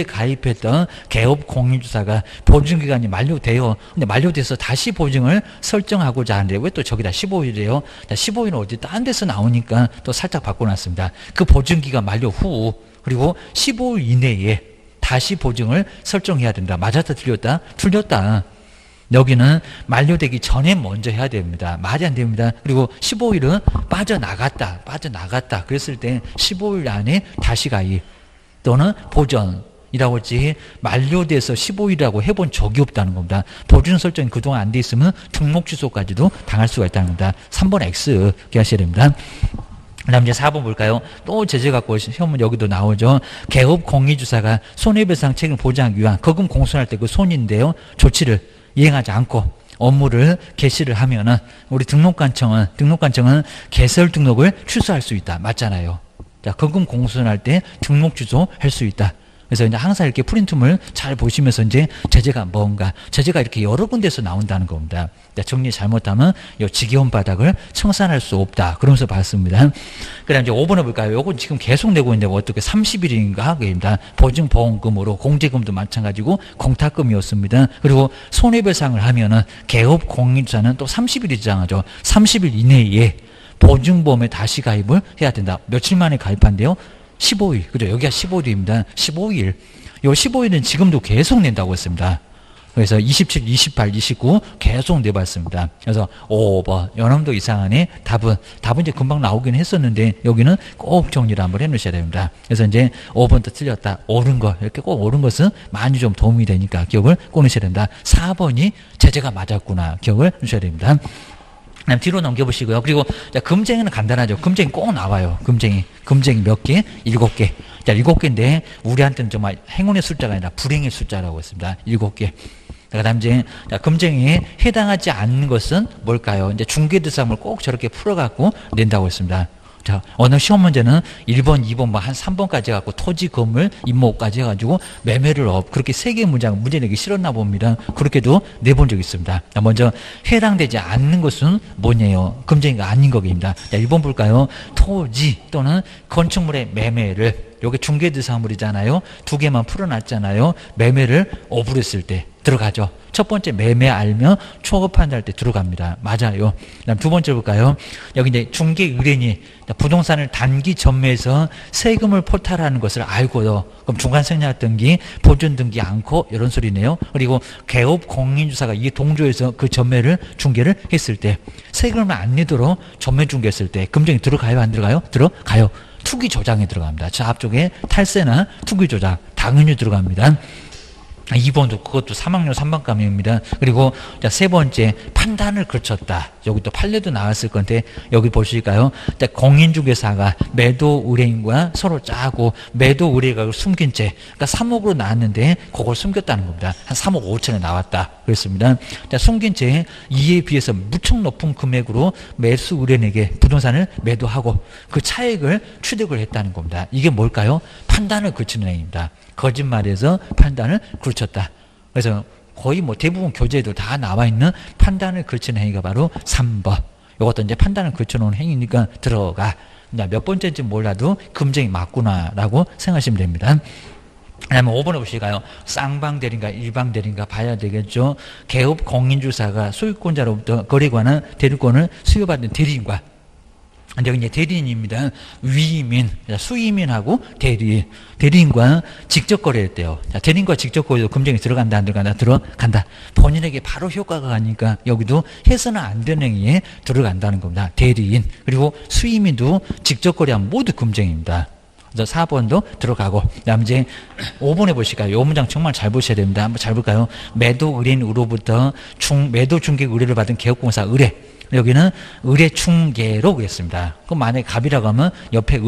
가입했던 개업 공인주사가 보증기간이 만료돼요. 근데 만료돼서 다시 보증을 설정하고자 하는데 왜 또 저기다 15일이에요? 15일은 어디 딴 데서 나오니까 또 살짝 바꿔놨습니다. 그 보증기간 만료 후 그리고 15일 이내에 다시 보증을 설정해야 된다. 맞았다 틀렸다? 틀렸다. 여기는 만료되기 전에 먼저 해야 됩니다. 말이 안 됩니다. 그리고 15일은 빠져나갔다. 그랬을 때 15일 안에 다시 가입 또는 보전이라고 했지 만료돼서 15일이라고 해본 적이 없다는 겁니다. 보증 설정이 그동안 안 돼 있으면 등록 취소까지도 당할 수가 있다는 겁니다. 3번 X 기억하셔야 됩니다. 그 다음 이제 4번 볼까요? 또 제재 갖고 시험은 여기도 나오죠. 개업 공인주사가 손해배상 책임을 보장하기 위한 거금 공순할 때 그 손인데요. 조치를 이행하지 않고 업무를 개시를 하면은 우리 등록관청은 개설 등록을 취소할 수 있다. 맞잖아요. 자, 거금 공순할 때 등록 취소할 수 있다. 그래서 이제 항상 이렇게 프린트물 잘 보시면서 이제 제재가 뭔가, 제재가 이렇게 여러 군데서 나온다는 겁니다. 정리 잘못하면 이 지게온 바닥을 청산할 수 없다. 그러면서 봤습니다. 그다음 이제 5번 해볼까요? 요건 지금 계속 내고 있는데 어떻게 30일인가 하게입니다. 보증보험금으로 공제금도 마찬가지고 공탁금이었습니다. 그리고 손해배상을 하면은 개업 공인자는 또 30일이 지정하죠. 30일 이내에 보증보험에 다시 가입을 해야 된다. 며칠 만에 가입한대요? 15일. 그죠? 여기가 15일입니다. 15일. 요 15일은 지금도 계속 낸다고 했습니다. 그래서 27, 28, 29 계속 내봤습니다. 그래서 5번. 요놈도 이상하네. 답은 이제 금방 나오긴 했었는데 여기는 꼭 정리를 한번 해 놓으셔야 됩니다. 그래서 이제 5번도 틀렸다. 옳은 거. 이렇게 꼭 옳은 것은 많이 좀 도움이 되니까 기억을 꼭 넣으셔야 됩니다. 4번이 제재가 맞았구나. 기억을 넣으셔야 됩니다. 그다음 뒤로 넘겨보시고요. 그리고 자, 금쟁이는 간단하죠. 금쟁이 꼭 나와요. 금쟁이 몇 개? 7개. 자, 7개인데 우리한테는 정말 행운의 숫자가 아니라 불행의 숫자라고 했습니다. 7개. 그 다음 이제, 자, 금쟁이에 해당하지 않는 것은 뭘까요? 이제 중개대상을 꼭 저렇게 풀어갖고 낸다고 했습니다. 자, 어느 시험 문제는 1번, 2번, 뭐 한 3번까지 해갖고 토지, 건물, 임목까지 해가지고 매매를 그렇게 3개 문제 내기 싫었나 봅니다. 그렇게도 내본 적이 있습니다. 자, 먼저 해당되지 않는 것은 뭐냐요? 금쟁이가 아닌 거입니다. 자, 1번 볼까요? 토지 또는 건축물의 매매를, 요게 중개대상물이잖아요. 2개만 풀어놨잖아요. 매매를 오브했을 때 들어가죠. 첫 번째 매매 알면 초급 판단할 때 들어갑니다. 맞아요. 그다음 두 번째 볼까요? 여기 이제 중개 의뢰인이 부동산을 단기 전매해서 세금을 포탈하는 것을 알고요. 그럼 중간생략 등기, 보존 등기 않고 이런 소리네요. 그리고 개업 공인주사가 이에 동조해서 그 전매를 중개를 했을 때 세금을 안 내도록 전매 중개했을 때 금쟁이 들어가요? 안 들어가요? 들어가요. 투기 조장에 들어갑니다. 저 앞쪽에 탈세나 투기 조장 당연히 들어갑니다. 2번도 그것도 3학년 3번 감입니다. 그리고 자, 세 번째 판단을 거쳤다. 여기 또 판례도 나왔을 건데 여기 보실까요? 자, 공인중개사가 매도 의뢰인과 서로 짜고 매도 의뢰가 숨긴 채 그러니까 3억으로 나왔는데 그걸 숨겼다는 겁니다. 한 3억 5천에 나왔다. 그랬습니다. 자, 숨긴 채 이에 비해서 무척 높은 금액으로 매수 의뢰인에게 부동산을 매도하고 그 차액을 취득을 했다는 겁니다. 이게 뭘까요? 판단을 거치는 행위입니다. 거짓말에서 판단을 그르쳤다. 그래서 거의 뭐 대부분 교재에도 다 나와 있는 판단을 그르치는 행위가 바로 3번. 이것도 이제 판단을 그르쳐놓은 행위니까 들어가. 몇 번째인지 몰라도 금쟁이 맞구나라고 생각하시면 됩니다. 그다음에 5번에 보실까요? 쌍방대리인가 일방대리인가 봐야 되겠죠. 개업 공인주사가 소유권자로부터 거래에 관한 대리권을 수여받은 대리인과 여기 이제 대리인입니다. 위임인, 수임인하고 대리인과 직접 거래했대요. 자, 대리인과 직접 거래도 금쟁이 들어간다, 안 들어간다? 들어간다. 본인에게 바로 효과가 가니까 여기도 해서는 안 되는 행위에 들어간다는 겁니다. 대리인. 그리고 수임인도 직접 거래하면 모두 금쟁입니다. 그래서 4번도 들어가고. 그 다음 이제 5번에 보실까요? 이 문장 정말 잘 보셔야 됩니다. 한번 잘 볼까요? 매도 의뢰인으로부터 매도 중개 의뢰를 받은 개업공사 의뢰. 여기는 의뢰 중개로 그랬습니다. 그럼 만약에 갑이라고 하면 옆에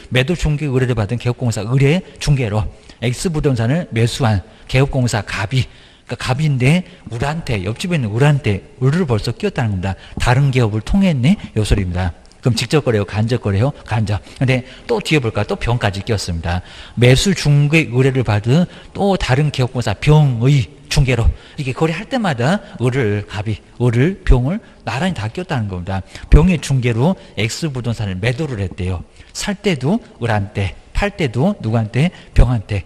매도 중개 의뢰를 받은 개업공사 의뢰 중개로 X부동산을 매수한 개업공사 갑이, 그러니까 갑인데 을한테, 옆집에 있는 을한테 을을 벌써 끼웠다는 겁니다. 다른 개업을 통했네? 요 소리입니다. 그럼 직접 거래요? 간접 거래요? 간접. 근데 또 뒤에 볼까요? 또 병까지 끼웠습니다. 매수 중개 의뢰를 받은 또 다른 개업공사 병의 중개로 이렇게 거래할 때마다 갑이, 병을 나란히 다 꼈다는 겁니다. 병의 중개로 X부동산을 매도를 했대요. 살 때도 을한테, 팔 때도 누구한테? 병한테.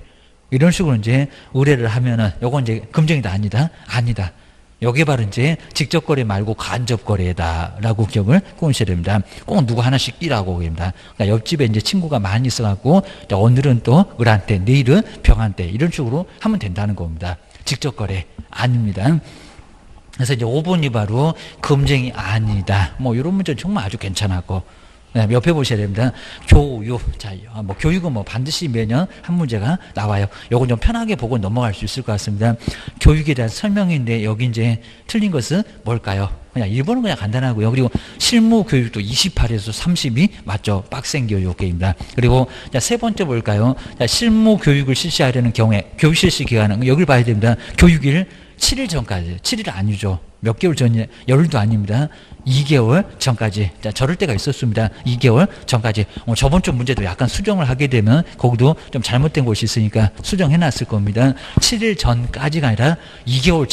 이런 식으로 이제 의뢰를 하면은 요건 이제 금쟁이다 아니다? 아니다. 여기 바로 이제 직접 거래 말고 간접 거래다라고 기억을 꼭 하셔야 됩니다. 꼭 누구 하나씩 끼라고 합니다. 그러니까 옆집에 이제 친구가 많이 있어갖고 오늘은 또 을한테, 내일은 병한테 이런 식으로 하면 된다는 겁니다. 직접 거래 아닙니다. 그래서 이제 5번이 바로 금쟁이 아니다. 뭐 이런 문제는 정말 아주 괜찮았고. 옆에 보셔야 됩니다. 교육. 자, 뭐 교육은 뭐 반드시 매년 한 문제가 나와요. 요건 좀 편하게 보고 넘어갈 수 있을 것 같습니다. 교육에 대한 설명인데 여기 이제 틀린 것은 뭘까요? 그냥 1번은 그냥 간단하고요. 그리고 실무 교육도 28에서 30이 맞죠. 빡센 교육입니다. 그리고 자, 세 번째 볼까요? 자, 실무 교육을 실시하려는 경우에 교육 실시 기간은 여기를 봐야 됩니다. 교육일 7일 전까지, 7일 아니죠. 몇 개월 전이, 열흘도 아닙니다. 2개월 전까지. 자, 저럴 때가 있었습니다. 2개월 전까지. 저번 주 문제도 약간 수정을 하게 되면 거기도 좀 잘못된 곳이 있으니까 수정해 놨을 겁니다. 7일 전까지가 아니라 2개월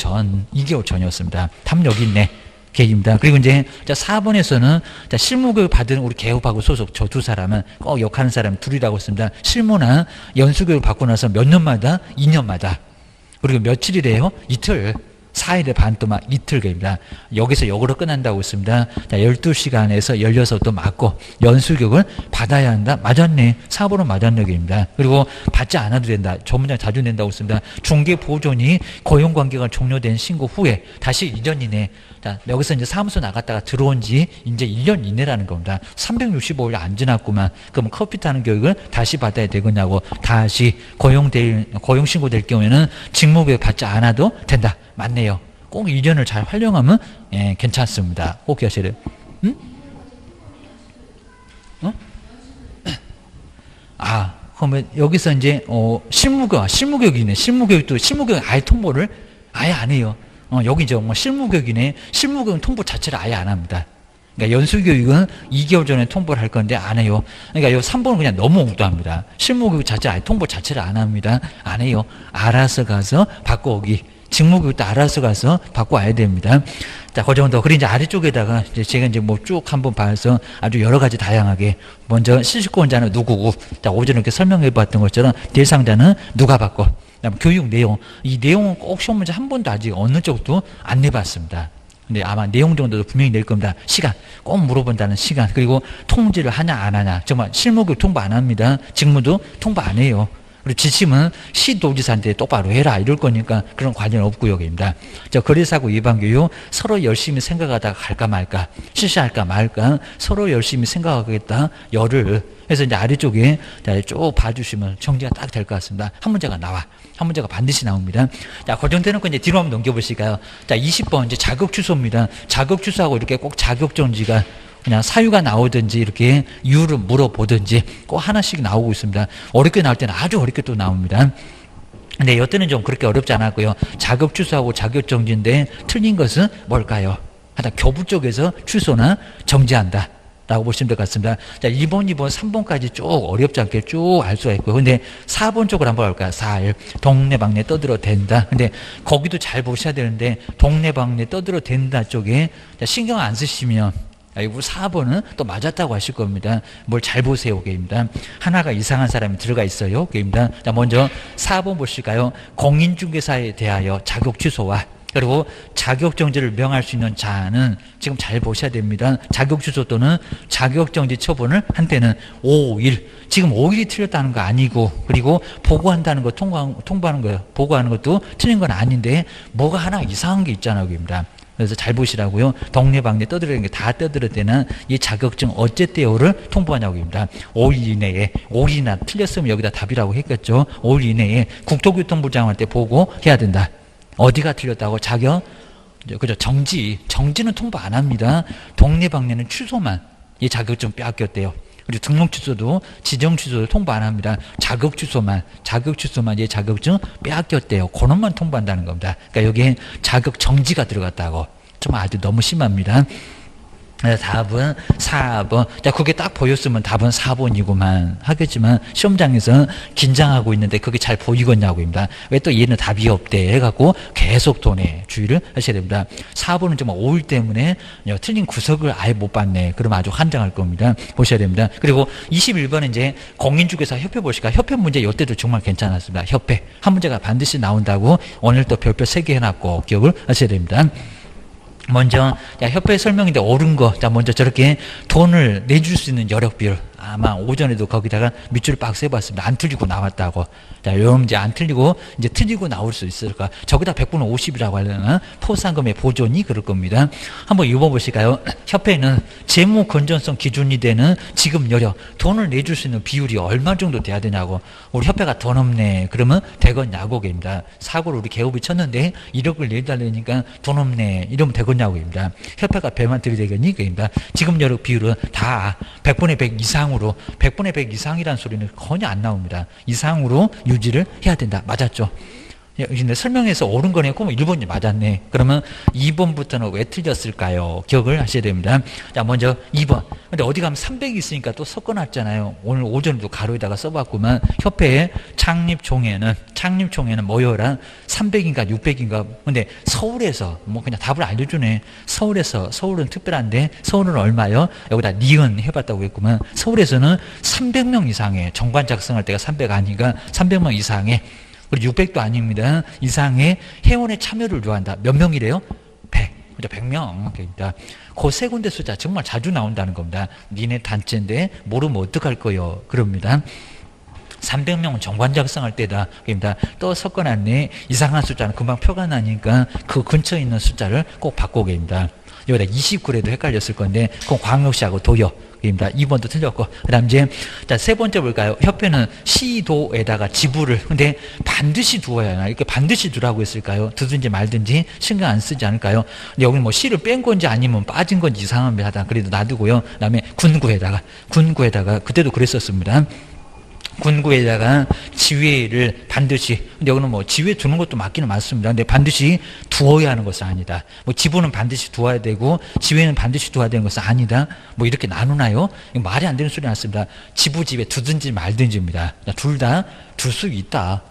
전이었습니다. 답 여기 있네. 계획입니다. 그리고 이제 4번에서는 실무교육 받은 우리 개업하고 소속 저 두 사람은 꼭 역하는 사람 둘이라고 했습니다. 실무나 연수교육 받고 나서 몇 년마다? 2년마다. 그리고 며칠이래요? 이틀. 4일에 반 동안 이틀 계입니다. 여기서 역으로 끝난다고 했습니다. 자, 12시간에서 16도 맞고 연수교육을 받아야 한다. 맞았네. 4번은 맞았네 계입니다. 그리고 받지 않아도 된다. 저 문장 자주 낸다고 했습니다. 중개보존이 고용관계가 종료된 신고 후에 다시 2년이네. 자, 여기서 이제 사무소 나갔다가 들어온 지 이제 1년 이내라는 겁니다. 365일 안 지났구만. 그럼 커피 타는 교육을 다시 받아야 되겠냐고. 다시 고용신고될 경우에는 직무교육 받지 않아도 된다. 맞네요. 꼭 2년을 잘 활용하면 예, 괜찮습니다. 꼭 기억하셔야 돼요. 응? 아, 그러면 여기서 이제 실무교육이네. 실무교육 아예 통보를 아예 안 해요. 여기 이제 실무교육이네. 실무교육 통보 자체를 아예 안 합니다. 그러니까 연수교육은 2개월 전에 통보를 할 건데 안 해요. 그러니까 이 3번은 그냥 너무 엉뚱합니다. 실무교육 자체 아예 통보 자체를 안 합니다. 안 해요. 알아서 가서 바꿔오기. 직무교육도 알아서 가서 받고 와야 됩니다. 자, 그 정도. 그리고 이제 아래쪽에다가 이제 제가 이제 뭐 쭉 한번 봐서 아주 여러 가지 다양하게 먼저 실시권자는 누구고, 자, 오전에 이렇게 설명해 봤던 것처럼 대상자는 누가 받고, 그다음 교육 내용. 이 내용은 꼭 시험 문제 한 번도 아직 어느 쪽도 안 내봤습니다. 근데 아마 내용 정도도 분명히 낼 겁니다. 시간. 꼭 물어본다는 시간. 그리고 통지를 하냐 안 하냐. 정말 실무교육 통보 안 합니다. 직무도 통보 안 해요. 그리고 지침은 시도지사한테 똑바로 해라 이럴 거니까 그런 관련 없고요. 입니다. 거래사고 위반교육 서로 열심히 생각하다가 갈까 말까, 실시할까 말까 서로 열심히 생각하겠다. 열을 해서 이제 아래쪽에 쭉 봐주시면 정리가 딱 될 것 같습니다. 한 문제가 나와. 한 문제가 반드시 나옵니다. 자, 고정되는 이제 뒤로 한번 넘겨보실까요? 자, 20번 이제 자격 취소입니다. 자격 취소하고 이렇게 꼭 자격 정지가 그냥 사유가 나오든지 이렇게 이유를 물어보든지 꼭 하나씩 나오고 있습니다. 어렵게 나올 때는 아주 어렵게 또 나옵니다. 근데 이때는 좀 그렇게 어렵지 않았고요. 자격 취소하고 자격 정지인데 틀린 것은 뭘까요? 하여튼 교부 쪽에서 취소나 정지한다 라고 보시면 될 것 같습니다. 자, 1번, 2번, 3번까지 쭉 어렵지 않게 쭉 알 수가 있고요. 근데 4번 쪽으로 한번 볼까요? 4일. 동네방네 떠들어 댄다. 근데 거기도 잘 보셔야 되는데 동네방네 떠들어 댄다 쪽에 신경 안 쓰시면 우리 4번은 또 맞았다고 하실 겁니다. 뭘 잘 보세요. 게임입니다. 하나가 이상한 사람이 들어가 있어요. 게임입니다. 자, 먼저 4번 보실까요? 공인중개사에 대하여 자격 취소와 그리고 자격정지를 명할 수 있는 자는 지금 잘 보셔야 됩니다. 자격취소 또는 자격정지 처분을 한때는 5일. 지금 5일이 틀렸다는 거 아니고, 그리고 보고한다는 거 통보하는 거예요. 보고하는 것도 틀린 건 아닌데 뭐가 하나 이상한 게 있잖아요. 입니다. 그래서 잘 보시라고요. 동네방네 떠들어대는 게 다 떠들어대는 이 자격증 어쨌대요를 통보하냐고 입니다. 5일 이내에, 5일이나 틀렸으면 여기다 답이라고 했겠죠. 5일 이내에 국토교통부장한테 보고해야 된다. 어디가 틀렸다고? 자격, 그죠? 정지는 통보 안 합니다. 동네방네는 취소만, 이 자격증 빼앗겼대요. 그리고 등록 취소도, 지정 취소도 통보 안 합니다. 자격 취소만 이 자격증 빼앗겼대요. 그것만 통보한다는 겁니다. 그러니까 여기에 자격 정지가 들어갔다고. 좀 아주 너무 심합니다. 답은 4번. 자, 그게 딱 보였으면 답은 4번이고만 하겠지만 시험장에서 긴장하고 있는데 그게 잘 보이겠냐고입니다. 왜 또 얘는 답이 없대 해갖고 계속 돈에 주의를 하셔야 됩니다. 4번은 정말 5일 때문에 틀린 구석을 아예 못 봤네. 그러면 아주 환장할 겁니다. 보셔야 됩니다. 그리고 21번은 이제 공인중개사 협회 보실까? 협회 문제 이때도 정말 괜찮았습니다. 협회. 한 문제가 반드시 나온다고 오늘 또 별표 3개 해놨고 기억을 하셔야 됩니다. 먼저 협회 설명인데 옳은 거. 자, 먼저 저렇게 돈을 내줄 수 있는 여력 비율. 아마 오전에도 거기다가 밑줄 박스 해봤습니다. 안 틀리고 나왔다고. 자, 여러분 이제 안 틀리고 이제 틀리고 나올 수 있을까? 저기다 100분의 50이라고 하려나? 포상금의 보존이 그럴 겁니다. 한번 읽어보실까요? 협회는 재무 건전성 기준이 되는 지급 여력, 돈을 내줄 수 있는 비율이 얼마 정도 돼야 되냐고. 우리 협회가 돈 없네. 그러면 되겠냐고입니다. 사고를 우리 개업이 쳤는데 1억을 내달라니까 돈 없네. 이러면 되겠냐고입니다. 협회가 배만 들이대겠니? 그입니다. 지급 여력 비율은 다 100분의 100 이상으로 100분의 100 이상이라는 소리는 전혀 안 나옵니다. 이상으로 유지를 해야 된다. 맞았죠? 근데 설명해서 옳은 거네. 그러면 1번이 맞았네. 그러면 2번부터는 왜 틀렸을까요? 기억을 하셔야 됩니다. 자, 먼저 2번. 근데 어디 가면 300이 있으니까 또 섞어놨잖아요. 오늘 오전에도 가로에다가 써봤구만. 협회의 창립총회는 뭐여라? 300인가 600인가. 근데 서울에서, 뭐 그냥 답을 알려주네. 서울은 특별한데, 서울은 얼마요? 여기다 니은 해봤다고 했구만. 서울에서는 300명 이상의 정관 작성할 때가 300 아니가 300명 이상의 그리고 600도 아닙니다. 이상의 회원의 참여를 요한다. 몇 명이래요? 100. 100명. 그러니까 그 세 군데 숫자 정말 자주 나온다는 겁니다. 니네 단체인데 모르면 어떡할 거요? 그럽니다. 300명은 정관 작성할 때다. 그러니까 또 섞어놨네. 이상한 숫자는 금방 표가 나니까 그 근처에 있는 숫자를 꼭 바꾸게 됩니다. 여기다 29래도 헷갈렸을 건데 그건 광역시하고 도요. 입니다. 2번도 틀렸고. 그 다음 이제, 자, 세 번째 볼까요? 협회는 시도에다가 지부를, 근데 반드시 두어야 하나? 이렇게 반드시 두라고 했을까요? 두든지 말든지 신경 안 쓰지 않을까요? 근데 여기는 뭐 시를 뺀 건지 아니면 빠진 건지 이상합니다. 그래도 놔두고요. 그 다음에 군구에다가, 그때도 그랬었습니다. 군구에다가 지회를 반드시, 근데 여기는 뭐 지회 두는 것도 맞기는 맞습니다. 근데 반드시 두어야 하는 것은 아니다. 뭐 지부는 반드시 두어야 되고 지회는 반드시 두어야 되는 것은 아니다. 뭐 이렇게 나누나요? 이거 말이 안 되는 소리 났습니다. 지부 지회 두든지 말든지입니다. 둘 다 둘 수 있다.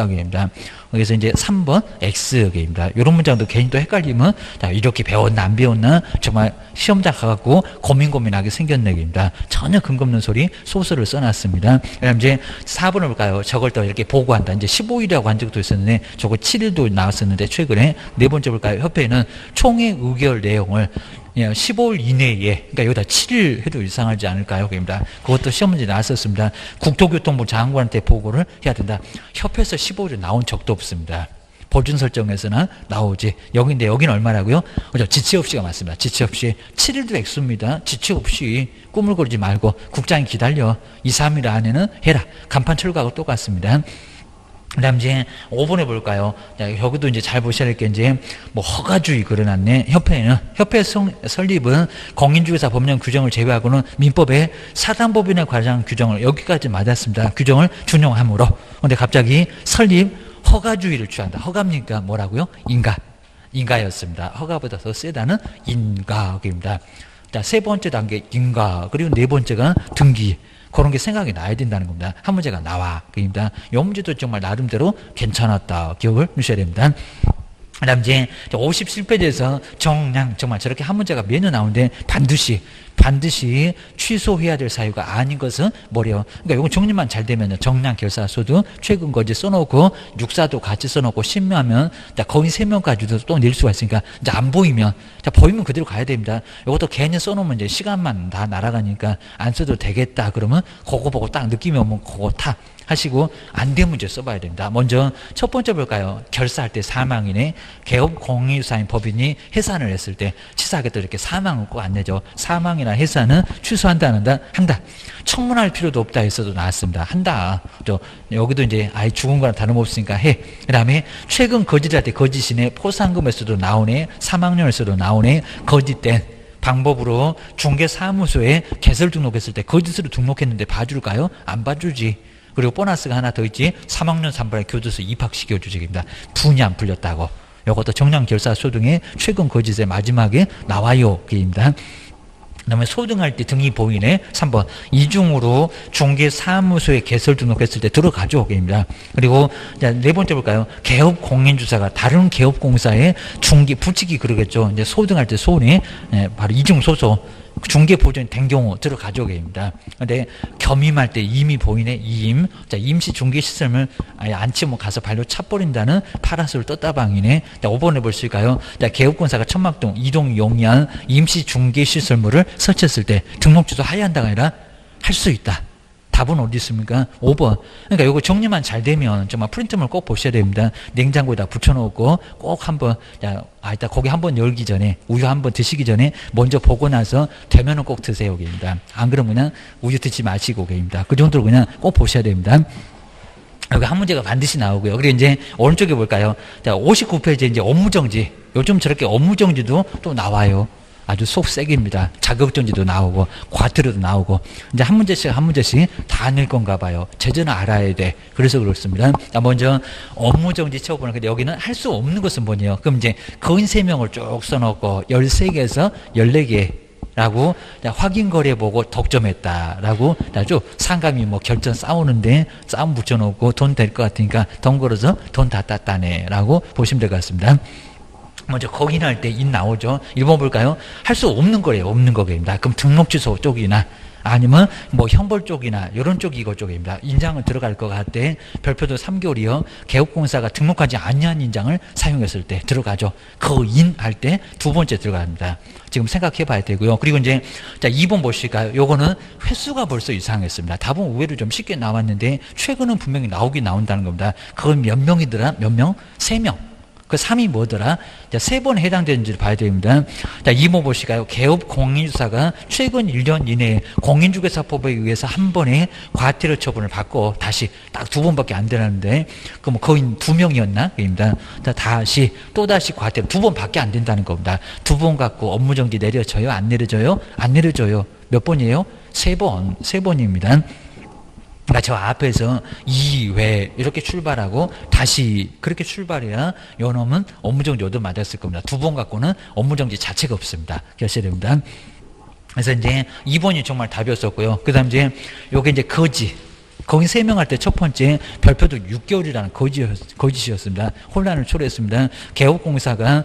그입니다. 그래서 이제 3번 X입니다. 이런 문장도 괜히 또 헷갈리면 자, 이렇게 배웠나 안 배웠나 정말 시험장 가갖고 고민하게 생겼네입니다. 전혀 근거 없는 소리 소설을 써놨습니다. 그다음 이제 4번을 볼까요? 저걸 또 이렇게 보고한다. 이제 15일이라고 한 적도 있었는데 저거 7일도 나왔었는데 최근에 네 번째 볼까요? 협회는 총회 의결 내용을 15일 이내에, 그러니까 여기다 7일 해도 이상하지 않을까요? 그입니다. 그것도 시험 문제 나왔었습니다. 국토교통부 장관한테 보고를 해야 된다. 협회에서 15일에 나온 적도 없습니다. 보준 설정에서는 나오지. 여기인데 여기는 얼마라고요? 그죠? 지체 없이가 맞습니다. 지체 없이. 7일도 액수입니다. 지체 없이 꾸물거리지 말고 국장이 기다려. 2, 3일 안에는 해라. 간판 철거하고 똑같습니다. 그 다음 이제 5번에 볼까요? 자, 여기도 이제 잘 보셔야 될 게 이제 뭐 허가주의 그려놨네. 협회 설립은 공인중개사 법령 규정을 제외하고는 민법의 사단법인에 관한 규정을 여기까지 맞았습니다. 규정을 준용함으로. 근데 갑자기 설립 허가주의를 취한다. 허가입니까? 뭐라고요? 인가였습니다. 허가보다 더 세다는 인가입니다. 자, 세 번째 단계 인가. 그리고 네 번째가 등기. 그런 게 생각이 나야 된다는 겁니다. 한 문제가 나와. 그입니다. 이 문제도 정말 나름대로 괜찮았다. 기억을 주셔야 됩니다. 그 다음 이제 57페이지에서 정량, 정말 저렇게 한 문제가 매년 나오는데 반드시 취소해야 될 사유가 아닌 것은 뭐래요? 그러니까 이건 정리만 잘 되면요. 정량 결사소도 최근 거지 써놓고 육사도 같이 써놓고 신묘하면 거의 3명까지도 또 낼 수가 있으니까 이제 안 보이면 보이면 그대로 가야 됩니다. 이것도 괜히 써놓으면 이제 시간만 다 날아가니까 안 써도 되겠다. 그러면 그거 보고 딱 느낌이 오면 그거 타. 하시고 안 된 문제 써봐야 됩니다. 먼저 첫 번째 볼까요? 결사할 때 사망이네. 개업 공인주사인 법인이 해산을 했을 때 치사하게 또 이렇게 사망을 꼭 안 내죠. 사망이나 해산은 취소한다 안 한다? 한다. 청문할 필요도 없다 했어도 나왔습니다. 한다. 여기도 이제 아예 죽은 거랑 다름없으니까 해. 그 다음에 최근 거짓할 때 거짓이네. 포상금에서도 나오네. 사망률에서도 나오네. 거짓된 방법으로 중개사무소에 개설 등록했을 때 거짓으로 등록했는데 봐줄까요? 안 봐주지. 그리고 보너스가 하나 더 있지. 3학년 3반에 교도소 입학시켜주직입니다. 분이 안 풀렸다고. 이것도 정량결사소등의 최근 거짓의 마지막에 나와요. 그입니다. 그 다음에 소등할 때 등이 보이네. 3번 이중으로 중개사무소에 개설 등록했을 때 들어가죠. 그입니다. 그리고 네 번째 볼까요? 개업공인주사가 다른 개업공사에 중개 붙이기 그러겠죠. 이제 소등할 때 소네. 바로 이중소소. 중개보존이 된 경우 들어가죠. 입니다. 근데 겸임할 때 임이 보이네. 자, 임시 중개시설물 아예 안 치면 가서 발로 차버린다는 파라솔 떴다방이네. 자, 5번에 볼 수 있을까요? 자, 개업공사가 천막동 이동 용이한 임시 중개시설물을 설치했을 때 등록 취소 하야한다가 아니라 할 수 있다. 답은 어디 있습니까? 5번. 그러니까 이거 정리만 잘 되면 정말 프린트물 꼭 보셔야 됩니다. 냉장고에다 붙여놓고 꼭 한번, 일단 고기 한번 열기 전에, 우유 한번 드시기 전에 먼저 보고 나서 되면은 꼭 드세요. 입니다. 안 그러면 그냥 우유 드지 마시고 입니다. 그 정도로 그냥 꼭 보셔야 됩니다. 여기 한 문제가 반드시 나오고요. 그리고 이제 오른쪽에 볼까요? 자, 59페이지에 이제 업무정지. 요즘 저렇게 업무정지도 또 나와요. 아주 속색입니다. 자격정지도 나오고 과태료도 나오고 이제 한 문제씩 한 문제씩 다 낼 건가 봐요. 제재는 알아야 돼. 그래서 그렇습니다. 먼저 업무정지 처분을 근데 여기는 할 수 없는 것은 뭐냐? 그럼 이제 거인 3명을 쭉 써놓고 13개에서 14개라고 확인 거래 보고 독점했다라고 아주 상감이 뭐 결전 싸우는데 싸움 붙여놓고 돈 될 것 같으니까 돈 걸어서 돈 다 땄다네라고 보시면 될 것 같습니다. 먼저 거인할 때 인 나오죠. 1번 볼까요? 할 수 없는 거예요. 없는 거입니다. 그럼 등록 취소 쪽이나 아니면 뭐 형벌 쪽이나 이런 쪽이 이거 쪽입니다. 인장은 들어갈 것 같대. 별표도 3개월이요. 개업공사가 등록하지 않은 인장을 사용했을 때 들어가죠. 거인 할 때 두 번째 들어갑니다. 지금 생각해 봐야 되고요. 그리고 이제 자 2번 보실까요? 요거는 횟수가 벌써 이상했습니다. 답은 의외로 좀 쉽게 나왔는데 최근은 분명히 나오긴 나온다는 겁니다. 그건 몇 명이더라? 몇 명? 3명. 그 3이 뭐더라? 자, 3번 해당되는지를 봐야 됩니다. 자, 2번 보실까요? 개업 공인주사가 최근 1년 이내에 공인중개사법에 의해서 한 번에 과태료 처분을 받고 다시 딱 2번밖에 안 되는데, 그럼 거인 2명이었나? 입니다. 자, 다시, 또다시 과태료 2번밖에 안 된다는 겁니다. 2번 갖고 업무정지 내려져요? 안 내려져요? 안 내려져요. 몇 번이에요? 3번. 3번입니다. 그러니까 저 앞에서 2회 이렇게 출발하고 다시 그렇게 출발해야 요놈은 업무정지 얻어 맞았을 겁니다. 2번 갖고는 업무정지 자체가 없습니다. 결실됩니다. 그래서 이제 2번이 정말 답이었었고요. 그 다음 이제 요게 이제 거지. 거기 3명 할 때 첫 번째 별표도 6개월이라는 거짓이었습니다. 혼란을 초래했습니다. 개업공사가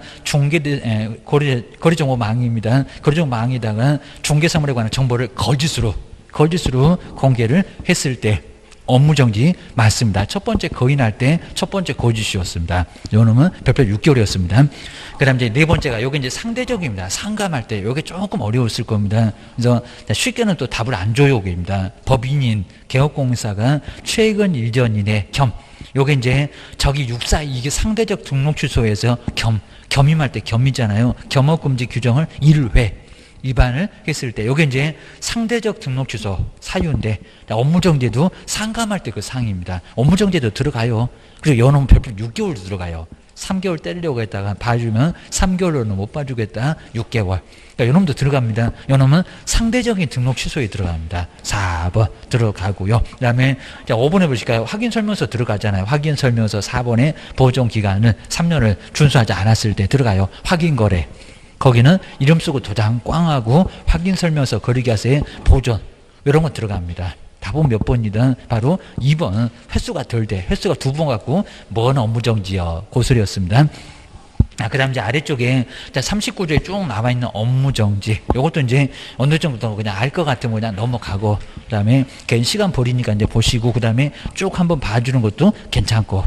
거래정보망입니다. 거래정보망에다가 중개사물에 관한 정보를 거짓으로 공개를 했을 때 업무정지 맞습니다. 첫 번째 거인할 때 첫 번째 거짓이었습니다. 요놈은 별표 6개월이었습니다. 그 다음 이제 네 번째가 요게 이제 상대적입니다. 상감할 때 요게 조금 어려웠을 겁니다. 그래서 쉽게는 또 답을 안 줘요. 요게입니다. 법인인 개업공사가 최근 1년 이내 요게 이제 저기 6사 이게 상대적 등록 취소에서 겸임할 때 겸이잖아요. 겸업금지 규정을 1회 위반을 했을 때 요게 이제 상대적 등록 취소 사유인데 업무정지도 상감할 때 그 상입니다. 업무정지도 들어가요. 그리고 요놈 별표 6개월도 들어가요. 3개월 때리려고 했다가 봐주면 3개월로는 못 봐주겠다. 6개월. 그러니까 요놈도 들어갑니다. 요놈은 상대적인 등록 취소에 들어갑니다. 4번 들어가고요. 그 다음에 5번에 보실까요? 확인설명서 들어가잖아요. 확인설명서 4번에 보존기간을 3년을 준수하지 않았을 때 들어가요. 확인거래. 거기는 이름 쓰고 도장 꽝하고 확인설명서 거리기하세 보존 이런 거 들어갑니다. 답은 몇 번이든 바로 2번 횟수가 덜 돼. 횟수가 2번 갖고 뭔 업무정지요. 고소리였습니다. 그 다음 이제 아래쪽에 39조에 쭉 나와 있는 업무정지. 요것도 이제 어느 정도 그냥 알 것 같으면 그냥 넘어가고, 그 다음에 괜히 시간 버리니까 이제 보시고, 그 다음에 쭉 한번 봐주는 것도 괜찮고.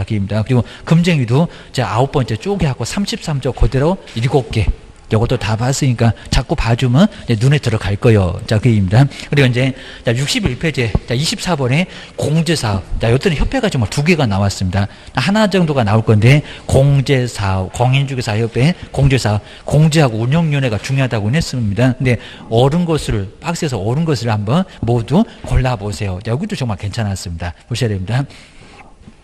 입니다. 그리고 금쟁이도 9번째 쪼개 하고 33조 그대로 7개. 요것도 다 봤으니까 자꾸 봐주면 눈에 들어갈 거예요. 자, 그입니다. 그리고 이제 61페이지 24번에 공제사업. 요때는 협회가 정말 2개가 나왔습니다. 하나 정도가 나올 건데 공제사업, 공인중개사협회 공제사업, 공제하고 운영위원회가 중요하다고 했습니다. 근데 옳은 것을 박스에서 옳은 것을 한번 모두 골라보세요. 여기도 정말 괜찮았습니다. 보셔야 됩니다.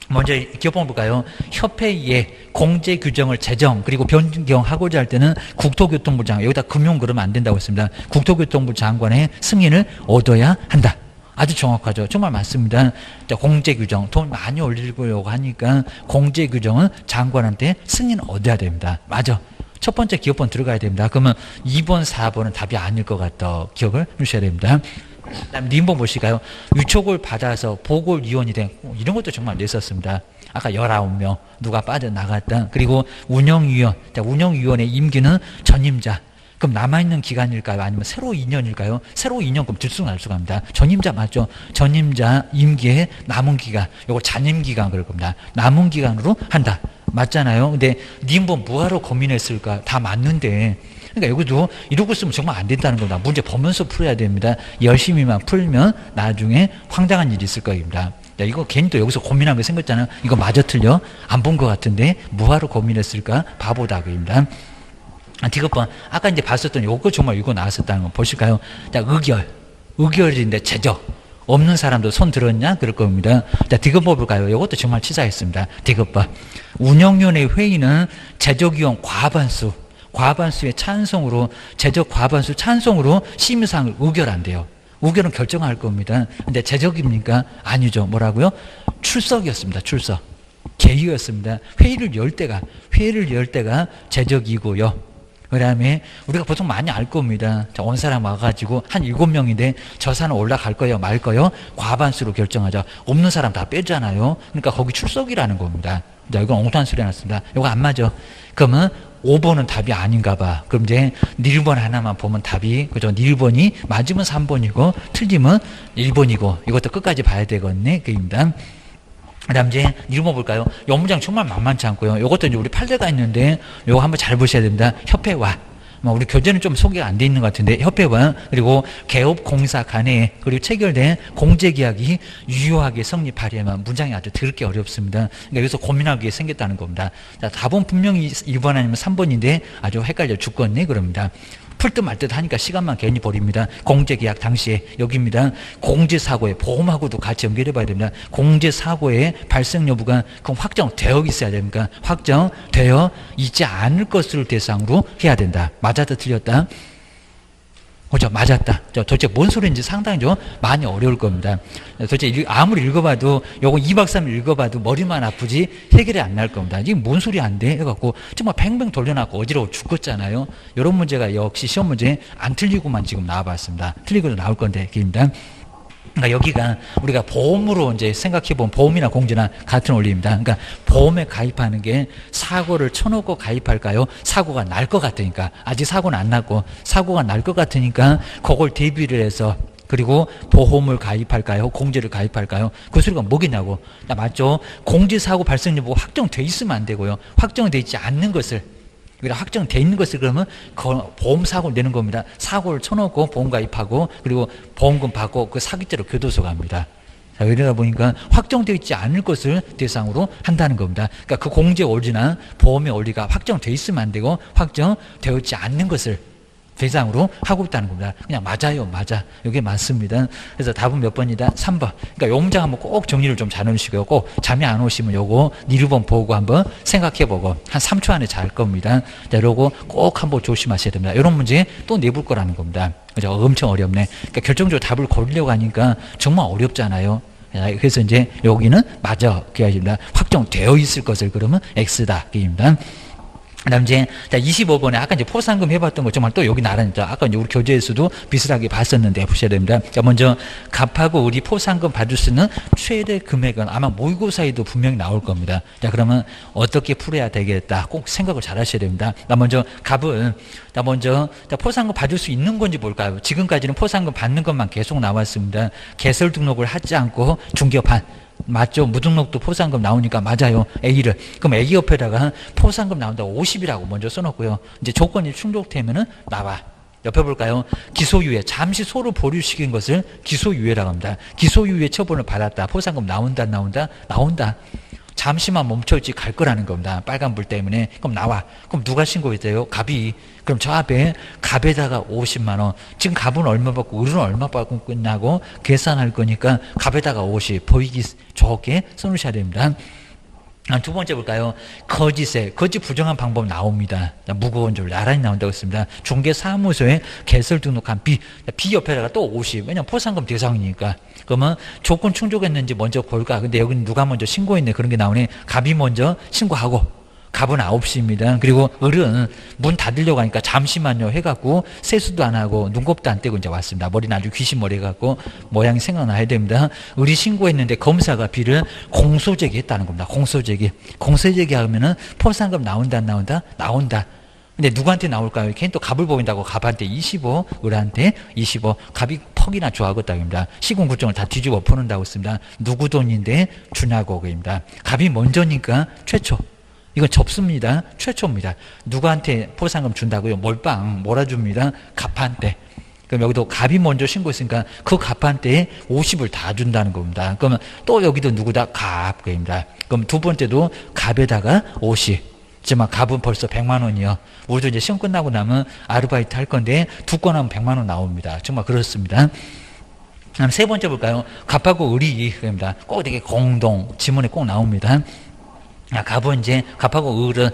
먼저 기업법 볼까요? 협회의 공제 규정을 제정 그리고 변경하고자 할 때는 국토교통부 장관, 여기다 금융 그러면 안 된다고 했습니다. 국토교통부 장관의 승인을 얻어야 한다. 아주 정확하죠. 정말 맞습니다. 공제 규정, 돈 많이 올리려고 하니까 공제 규정은 장관한테 승인 얻어야 됩니다. 맞아. 첫 번째 기업번 들어가야 됩니다. 그러면 2번, 4번은 답이 아닐 것 같다. 기억을 해주셔야 됩니다. 그다음 님번 보실까요? 유촉을 받아서 보궐위원이 된 이런 것도 정말 냈었습니다. 아까 19명 누가 빠져나갔다. 그리고 운영위원, 운영위원의 임기는 전임자. 그럼 남아있는 기간일까요? 아니면 새로 2년일까요? 새로 2년 그럼 들쑥날쑥합니다. 전임자 맞죠? 전임자 임기의 남은 기간, 요거 잔임기간 그럴 겁니다. 남은 기간으로 한다. 맞잖아요. 근데 님번 뭐하러 고민했을까? 다 맞는데. 그러니까 여기도 이러고 쓰면 정말 안 된다는 겁니다. 문제 보면서 풀어야 됩니다. 열심히만 풀면 나중에 황당한 일이 있을 겁니다. 야, 이거 괜히 또 여기서 고민한 거 생겼잖아요. 이거 맞아 틀려? 안 본 것 같은데 뭐하러 고민했을까? 바보다 그입니다. 디귿번 아까 이제 봤었던 요거 정말 이거 나왔었다는 거 보실까요? 자, 의결인데 제적 없는 사람도 손 들었냐? 그럴 겁니다. 자, 디귿번 볼까요? 이것도 정말 치사했습니다. 디귿번 운영위원회 회의는 제적위원 과반수 과반수의 찬성으로, 제적 과반수 찬성으로 심의사항을 의결한대요. 의결은 결정할 겁니다. 근데 제적입니까? 아니죠. 뭐라고요? 출석이었습니다. 출석. 개의였습니다. 회의를 열 때가 제적이고요. 그 다음에 우리가 보통 많이 알 겁니다. 자, 온 사람 와가지고 한 7명인데 저 사람 올라갈 거요 말 거요 과반수로 결정하자. 없는 사람 다 빼잖아요. 그러니까 거기 출석이라는 겁니다. 자, 이건 엉뚱한 소리 해놨습니다. 이거 안 맞아. 그러면 5번은 답이 아닌가 봐. 그럼 이제 닐번 하나만 보면 답이, 그죠? 닐번이 맞으면 3번이고 틀리면 1번이고 이것도 끝까지 봐야 되겠네. 그입니다. 그 다음 이제 닐번 볼까요? 이 문장 정말 만만치 않고요. 이것도 이제 우리 판례가 있는데 요거 한번 잘 보셔야 됩니다. 협회와 우리 교재는 좀 소개가 안 돼 있는 것 같은데 협회와 그리고 개업공사 간에 그리고 체결된 공제계약이 유효하게 성립하려면 문장이 아주 더럽게 어렵습니다. 그러니까 여기서 고민하게 생겼다는 겁니다. 자, 답은 분명히 2번 아니면 3번인데 아주 헷갈려 죽겠네 그럽니다. 풀듯 말듯 하니까 시간만 괜히 버립니다. 공제계약 당시에 여기입니다. 공제사고에 보험하고도 같이 연결해 봐야 됩니다. 공제사고의 발생 여부가 그럼 확정되어 있어야 됩니까? 확정되어 있지 않을 것을 대상으로 해야 된다. 맞았다 틀렸다? 그죠? 맞았다. 도대체 뭔 소리인지 상당히 좀 많이 어려울 겁니다. 도대체 아무리 읽어봐도 요거 2박 3일 읽어봐도 머리만 아프지 해결이 안 날 겁니다. 이게 뭔 소리 안 돼? 해갖고 정말 뱅뱅 돌려놨고 어지러워 죽겠잖아요. 이런 문제가 역시 시험 문제 안 틀리고만 지금 나와봤습니다. 틀리고도 나올 건데 기입니다. 그러니까 여기가 우리가 보험으로 이제 생각해보면 보험이나 공제나 같은 원리입니다. 그러니까 보험에 가입하는 게 사고를 쳐놓고 가입할까요? 사고가 날 것 같으니까. 아직 사고는 안 났고 사고가 날 것 같으니까 그걸 대비를 해서 그리고 보험을 가입할까요? 공제를 가입할까요? 그 소리가 뭐겠냐고. 맞죠? 공제사고 발생 여부가 확정돼 있으면 안 되고요. 확정돼 있지 않는 것을 확정돼 있는 것을 그러면 보험 사고를 내는 겁니다. 사고를 쳐놓고 보험 가입하고 그리고 보험금 받고 그 사기죄로 교도소 갑니다. 자, 이러다 보니까 확정되어 있지 않을 것을 대상으로 한다는 겁니다. 그러니까 그 공제 원리나 보험의 원리가 확정돼 있으면 안 되고 확정되어 있지 않는 것을 대상으로 하고 있다는 겁니다. 그냥 맞아요. 맞아. 이게 맞습니다. 그래서 답은 몇 번이다? 3번. 그러니까 요 문장 한번 꼭 정리를 좀 잘 해주시고요. 꼭 잠이 안 오시면 요거 닐번 보고 한번 생각해보고 한 3초 안에 잘 겁니다. 자, 요거 꼭 한번 조심하셔야 됩니다. 이런 문제 또 내볼 거라는 겁니다. 그죠? 엄청 어렵네. 그러니까 결정적으로 답을 고르려고 하니까 정말 어렵잖아요. 그래서 이제 여기는 맞아. 그래야 확정되어 있을 것을 그러면 X다. 그입니다. 그 다음 이제 25번에 아까 이제 포상금 해봤던 거 정말 또 여기 나란히 아까 이제 우리 교재에서도 비슷하게 봤었는데 보셔야 됩니다. 자, 먼저 갑하고 을이 포상금 받을 수 있는 최대 금액은 아마 모의고사에도 분명히 나올 겁니다. 자, 그러면 어떻게 풀어야 되겠다. 꼭 생각을 잘 하셔야 됩니다. 자, 먼저 갑은 먼저 포상금 받을 수 있는 건지 볼까요? 지금까지는 포상금 받는 것만 계속 나왔습니다. 개설 등록을 하지 않고 중개판 맞죠? 무등록도 포상금 나오니까 맞아요. A를. 그럼 A 옆에다가 포상금 나온다고 50이라고 먼저 써놓고요. 이제 조건이 충족되면은 나와. 옆에 볼까요? 기소유예. 잠시 소로 보류시킨 것을 기소유예라고 합니다. 기소유예 처분을 받았다. 포상금 나온다, 안 나온다? 나온다. 잠시만 멈춰있지 갈 거라는 겁니다. 빨간불 때문에. 그럼 나와. 그럼 누가 신고했대요? 갑이. 그럼 저 앞에 갑에다가 50만 원. 지금 갑은 얼마 받고 을은 얼마 받고 끝나고 계산할 거니까 갑에다가 50. 보이기 좋게 써놓으셔야 됩니다. 두 번째 볼까요? 거짓세. 거짓 부정한 방법 나옵니다. 무거운 줄 나란히 나온다고 했습니다. 중개사무소에 개설 등록한 B. B 옆에다가 또 50. 왜냐면 포상금 대상이니까. 그러면 조건 충족했는지 먼저 볼까? 근데 여기는 누가 먼저 신고했네. 그런 게 나오네. 갑이 먼저 신고하고. 갑은 9시입니다. 그리고 을은 문 닫으려고 하니까 잠시만요 해갖고 세수도 안 하고 눈곱도 안 떼고 이제 왔습니다. 머리는 아주 귀신 머리 해갖고 모양이 생각나야 됩니다. 을이 신고했는데 검사가 B를 공소제기 했다는 겁니다. 공소제기 하면은 포상금 나온다 안 나온다? 나온다. 근데 누구한테 나올까요? 걔는 또 갑을 보인다고 갑한테 25, 을한테 25. 갑이 퍽이나 좋아하겠다. 입니다. 시군구정을 다 뒤집어 푸는다고 했습니다. 누구 돈인데 주냐고 그입니다. 갑이 먼저니까 최초. 이건 접습니다. 최초입니다. 누구한테 포상금 준다고요? 몰빵 몰아줍니다. 갑한테. 그럼 여기도 갑이 먼저 신고했으니까 그 갑한테 50을 다 준다는 겁니다. 그러면 또 여기도 누구다? 갑. 그입니다. 그럼 두 번째도 갑에다가 50. 하지만 갑은 벌써 100만 원이요. 우리도 이제 시험 끝나고 나면 아르바이트 할 건데 두 건 하면 100만 원 나옵니다. 정말 그렇습니다. 다음 세 번째 볼까요? 갑하고 을이 그입니다. 꼭 되게 공동 지문에 꼭 나옵니다. 갑은 이제 갑하고 을은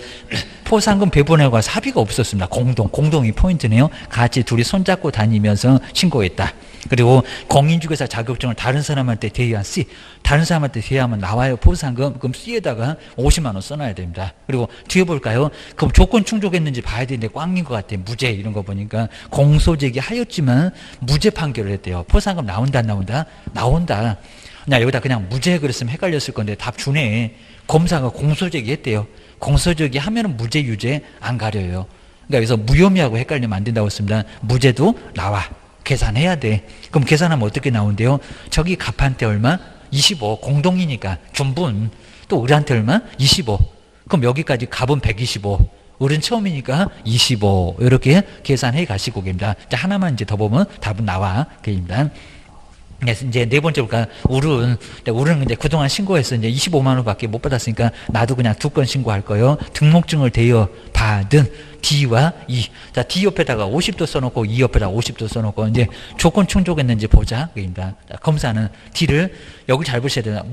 포상금 배분하고 합의가 없었습니다. 공동이 포인트네요. 같이 둘이 손잡고 다니면서 신고했다. 그리고 공인중개사 자격증을 다른 사람한테 대여한 C, 다른 사람한테 대여하면 나와요. 포상금. 그럼 C에다가 50만 원 써놔야 됩니다. 그리고 뒤에 볼까요? 그럼 조건 충족했는지 봐야 되는데 꽝인 것 같아. 무죄 이런 거 보니까 공소제기 하였지만 무죄 판결을 했대요. 포상금 나온다 안 나온다? 나온다. 나 여기다 그냥 무죄 그랬으면 헷갈렸을 건데 답 주네. 검사가 공소제기 했대요. 공소제기 하면은 무죄 유죄 안 가려요. 그러니까 여기서 무혐의하고 헷갈리면 안 된다고 했습니다. 무죄도 나와. 계산해야 돼. 그럼 계산하면 어떻게 나온대요? 저기 갑한테 얼마? 25. 공동이니까 준분. 또 을한테 얼마? 25. 그럼 여기까지 갑은 125. 을은 처음이니까 25. 이렇게 계산해 가시고 계십니다. 자, 하나만 이제 더 보면 답은 나와. 그입니다. 이제 네 번째 볼까요? 울은 이제 그동안 신고해서 이제 25만 원밖에 못 받았으니까 나도 그냥 2건 신고할 거예요. 등록증을 대여 받은 D와 E. 자, D 옆에다가 50도 써놓고 E 옆에다가 50도 써놓고 이제 조건 충족했는지 보자. 그입니다. 자, 검사는 D를 여기 잘 보셔야 되나?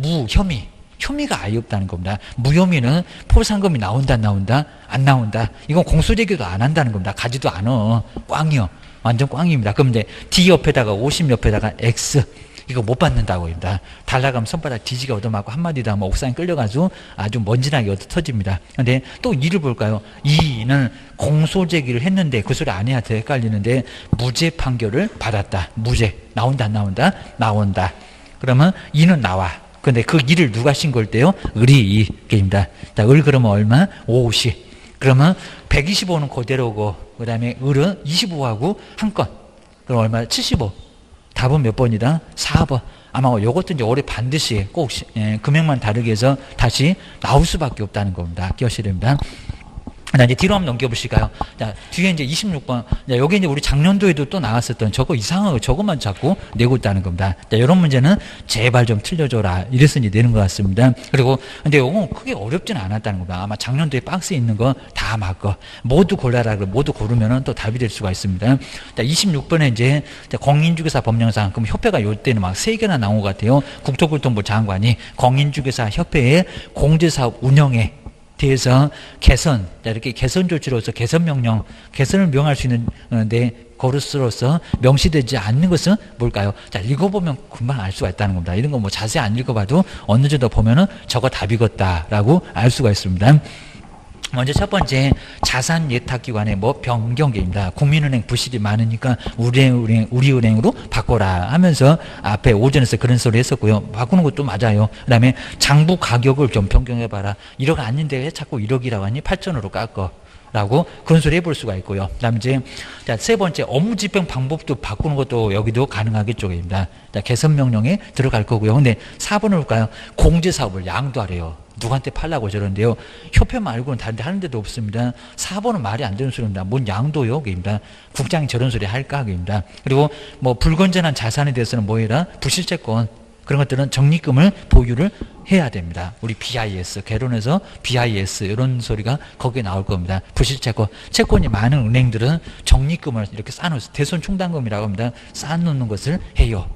혐의가 아예 없다는 겁니다. 무혐의는 포상금이 나온다 안 나온다? 안 나온다. 이건 공소제기도 안 한다는 겁니다. 가지도 않아. 꽝이요. 완전 꽝입니다. 그럼 이제 D 옆에다가 50 옆에다가 X 이거 못 받는다고 합니다. 달라가면 손바닥 뒤지가 얻어맞고 한마디도 하면 옥상에 끌려가지고 아주 먼지나게 얻어 터집니다. 근데 또 2를 볼까요? 2는 공소제기를 했는데 그 소리 안 해야 더 헷갈리는데 무죄 판결을 받았다. 무죄. 나온다 안 나온다? 나온다. 그러면 2는 나와. 근데 그 2를 누가 신고할 때요? 을이 2입니다. 자, 을 그러면 얼마? 50. 그러면 125는 그대로고 그 다음에 을은 25하고 한 건. 그럼 얼마? 75. 답은 몇 번이다? 4번. 아마 요것도 이제 올해 반드시 꼭 금액만 다르게 해서 다시 나올 수밖에 없다는 겁니다. 기억하셔야 됩니다. 자, 이제 뒤로 한번 넘겨보실까요? 자, 뒤에 이제 26번. 자, 여기 이제 우리 작년도에도 또 나왔었던 저거 이상하고 저것만 자꾸 내고 있다는 겁니다. 자, 이런 문제는 제발 좀 틀려줘라. 이랬으니 내는 것 같습니다. 그리고, 근데 요건 크게 어렵지는 않았다는 겁니다. 아마 작년도에 박스에 있는 거 다 맞고, 모두 골라라. 모두 고르면은 또 답이 될 수가 있습니다. 자, 26번에 이제 공인중개사 법령상, 그럼 협회가 요때는 막 3개나 나온 것 같아요. 국토교통부 장관이 공인중개사 협회의 공제사업 운영에 대해서 개선, 이렇게 개선 조치로서 개선 명령, 개선을 명할 수 있는데 거르스로서 명시되지 않는 것은 뭘까요? 자, 읽어보면 금방 알 수가 있다는 겁니다. 이런 거 뭐 자세히 안 읽어봐도 어느 정도 보면은 저거 답이겠다라고 알 수가 있습니다. 먼저 첫 번째 자산 예탁기관의 뭐 변경계입니다. 국민은행 부실이 많으니까 우리은행으로 바꿔라 하면서 앞에 오전에서 그런 소리 했었고요. 바꾸는 것도 맞아요. 그 다음에 장부 가격을 좀 변경해봐라. 1억 아닌데 왜 자꾸 1억이라고 하니 8천으로 깎어. 라고 그런 소리 해볼 수가 있고요. 그 다음에 이제 세 번째 업무 집행 방법도 바꾸는 것도 여기도 가능하겠죠입니다. 개선 명령에 들어갈 거고요. 근데 4번을 볼까요? 공제사업을 양도하래요. 누구한테 팔라고 저러는데요. 협회 말고는 다른 데 하는 데도 없습니다. 4번은 말이 안 되는 소리입니다. 뭔 양도요? 그입니다. 국장이 저런 소리 할까? 그입니다. 그리고 뭐 불건전한 자산에 대해서는 뭐해라? 부실채권. 그런 것들은 적립금을 보유를 해야 됩니다. 우리 BIS, 개론에서 BIS 이런 소리가 거기에 나올 겁니다. 부실채권. 채권이 많은 은행들은 적립금을 이렇게 쌓아놓습니다. 대손충당금이라고 합니다. 쌓아놓는 것을 해요.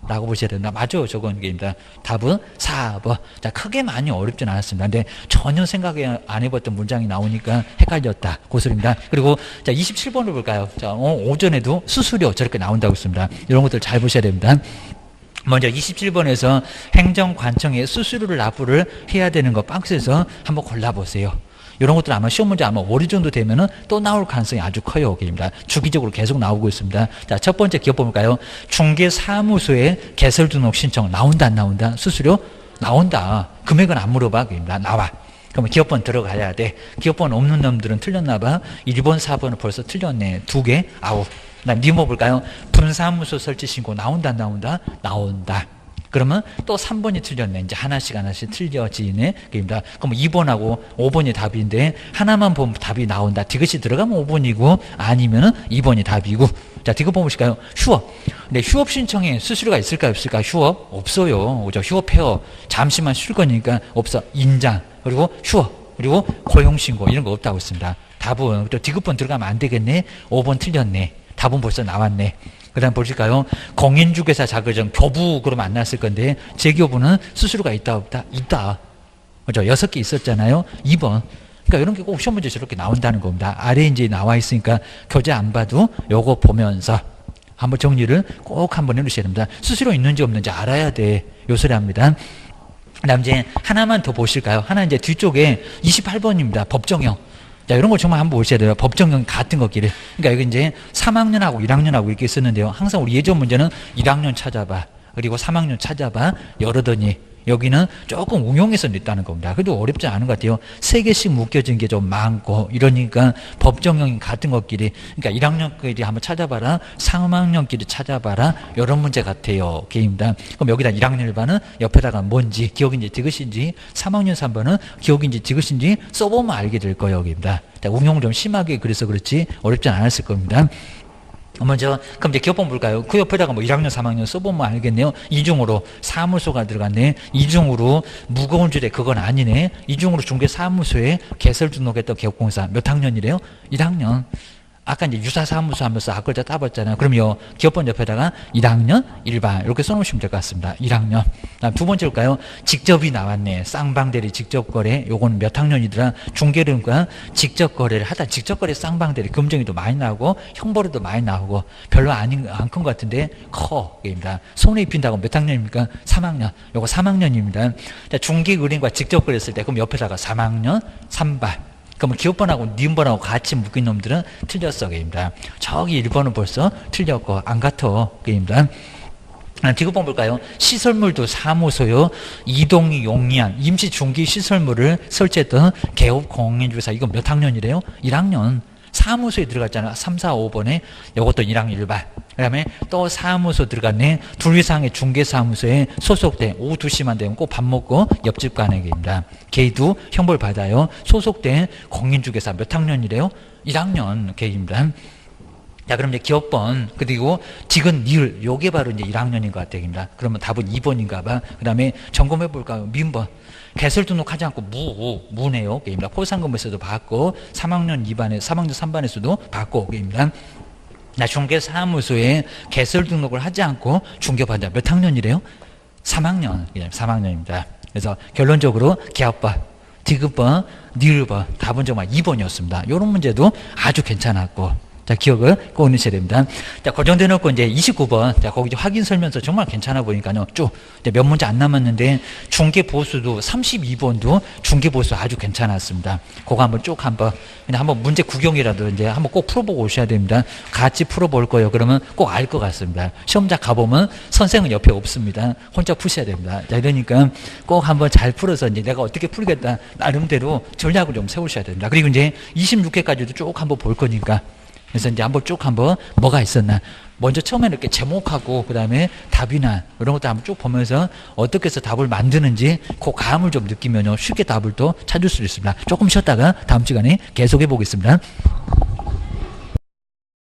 라고 보셔야 된다. 맞아요. 저건 게입니다. 답은 4번. 자, 크게 많이 어렵진 않았습니다. 근데 전혀 생각 안 해봤던 문장이 나오니까 헷갈렸다. 고소입니다. 그리고 자, 27번을 볼까요? 자, 오전에도 수수료 저렇게 나온다고 했습니다. 이런 것들 잘 보셔야 됩니다. 먼저 27번에서 행정관청에 수수료를 납부를 해야 되는 거 박스에서 한번 골라보세요. 이런 것들 아마 시험 문제 아마 월요 정도 되면은 또 나올 가능성이 아주 커요. 여기입니다. 주기적으로 계속 나오고 있습니다. 자, 첫 번째 기업 볼까요? 중개사무소에 개설 등록 신청 나온다 안 나온다? 수수료 나온다. 금액은 안 물어봐. 여기입니다. 나와. 그러면 기업번 들어가야 돼. 기업번 없는 놈들은 틀렸나 봐. 1번, 4번은 벌써 틀렸네. 2개, 아웃. 그다음 니모 볼까요? 분사무소 설치 신고 나온다 안 나온다? 나온다. 그러면 또 3번이 틀렸네. 이제 하나씩 틀려지네. 그입니다. 그럼 2번하고 5번이 답인데 하나만 보면 답이 나온다. 디귿이 들어가면 5번이고 아니면은 2번이 답이고. 자, 디귿 보실까요? 휴업. 근데 휴업 신청에 수수료가 있을까 없을까? 휴업 없어요. 그죠? 휴업해요. 잠시만 쉴 거니까 없어. 인장 그리고 휴업 그리고 고용 신고 이런 거 없다고 했습니다. 답은 또 디귿번 들어가면 안 되겠네. 5번 틀렸네. 답은 벌써 나왔네. 그 다음 보실까요? 공인중개사 자격증 교부 그러면 안 나왔을 건데 재교부는 수수료가 있다 없다? 있다. 그죠? 6개 있었잖아요. 2번. 그러니까 이런 게 꼭 시험 문제 저렇게 나온다는 겁니다. 아래에 이제 나와 있으니까 교재 안 봐도 요거 보면서 한번 정리를 꼭 한번 해주셔야 됩니다. 수수료 있는지 없는지 알아야 돼. 요 소리 합니다. 그 다음 이제 하나만 더 보실까요? 하나 이제 뒤쪽에 28번입니다. 법정형. 자, 이런 걸 정말 한번 보셔야 돼요. 법정형 같은 것끼리. 그러니까 여기 이제 3학년하고 1학년하고 이렇게 쓰는데요. 항상 우리 예전 문제는 1학년 찾아봐. 그리고 3학년 찾아봐. 여러더니 여기는 조금 응용해서 냈다는 겁니다. 그래도 어렵지 않은 것 같아요. 3개씩 묶여진 게 좀 많고 이러니까 법정형이 같은 것끼리 그러니까 1학년끼리 한번 찾아봐라. 3학년끼리 찾아봐라. 이런 문제 같아요. 게임입니다. 그럼 여기다 1학년 1반은 옆에다가 뭔지 기억인지 디귿인지 3학년 3반은 기억인지 디귿인지 써보면 알게 될 거예요. 여기입니다. 응용을 좀 심하게 그래서 그렇지 어렵지 않았을 겁니다. 먼저 그럼 이제 기업번 볼까요? 그 옆에다가 뭐 1학년 3학년 써보면 알겠네요. 이중으로 사무소가 들어갔네. 이중으로 무거운 줄에 그건 아니네. 이중으로 중개사무소에 개설 등록했던 기업공사 몇 학년이래요? 1학년. 아까 이제 유사사무소 하면서 앞글자 따봤잖아요. 그럼요. 기업번 옆에다가 1학년 1반 이렇게 써놓으시면 될 것 같습니다. 1학년. 다음 두 번째일까요? 직접이 나왔네. 쌍방대리 직접거래. 요건 몇 학년이더라? 중개론과 직접거래를 하다 직접거래 쌍방대리 금정이도 많이 나오고 형벌에도 많이 나오고 별로 안 큰 것 같은데 커. 입니다. 손에 입힌다고 몇 학년입니까? 3학년. 요거 3학년입니다. 자, 중개의뢰인과 직접거래 했을 때 그럼 옆에다가 3학년 3반. 그러면 기업번하고 니은번하고 같이 묶인 놈들은 틀렸어. 게임입니다. 저기 1번은 벌써 틀렸고 안 같아. 게임입니다. 디귿번 볼까요? 시설물도 사무소요. 이동이 용이한 임시 중기 시설물을 설치했던 개업 공인주사 이건 몇 학년이래요? 1학년. 사무소에 들어갔잖아. 3, 4, 5번에 이것도 1학년 1반. 그 다음에 또 사무소 들어갔네. 둘 이상의 중개사무소에 소속된 오후 2시만 되면 꼭 밥 먹고 옆집 가는 게입니다. 걔도 형벌 받아요. 소속된 공인중개사 몇 학년이래요? 1학년 걔입니다. 자, 그럼 이제 기업번, 그리고 지금 니을, 요게 바로 이제 1학년인 것 같아요. 그러면 답은 2번인가 봐. 그 다음에 점검해 볼까요? 민번. 개설 등록하지 않고 무네요. 게임입니다. 포상금에서도 받고, 3학년 2반에, 3학년 3반에서도 받고, 게임입니다. 나 중개사무소에 개설 등록을 하지 않고 중개받아. 몇 학년이래요? 3학년. 3학년입니다. 그래서 결론적으로 기업번, 디귿번, 니을번, 답은 정말 2번이었습니다. 이런 문제도 아주 괜찮았고. 자, 기억을 꼭 넣으셔야 됩니다. 자, 고정돼 놓고 이제 29번. 자, 거기 확인 설명서 정말 괜찮아 보니까요. 쭉. 몇 문제 안 남았는데, 중개 보수도 32번도 중개 보수 아주 괜찮았습니다. 그거 한번 쭉 한번, 그냥 한번 문제 구경이라도 이제 한번 꼭 풀어보고 오셔야 됩니다. 같이 풀어볼 거예요. 그러면 꼭 알 것 같습니다. 시험장 가보면 선생은 옆에 없습니다. 혼자 푸셔야 됩니다. 자, 이러니까 꼭 한번 잘 풀어서 이제 내가 어떻게 풀겠다. 나름대로 전략을 좀 세우셔야 됩니다. 그리고 이제 26회까지도 쭉 한번 볼 거니까. 그래서 이제 한번 뭐가 있었나. 먼저 처음에 이렇게 제목하고 그 다음에 답이나 이런 것도 한번 쭉 보면서 어떻게 해서 답을 만드는지 그 감을 좀 느끼면요 쉽게 답을 또 찾을 수 있습니다. 조금 쉬었다가 다음 시간에 계속해 보겠습니다.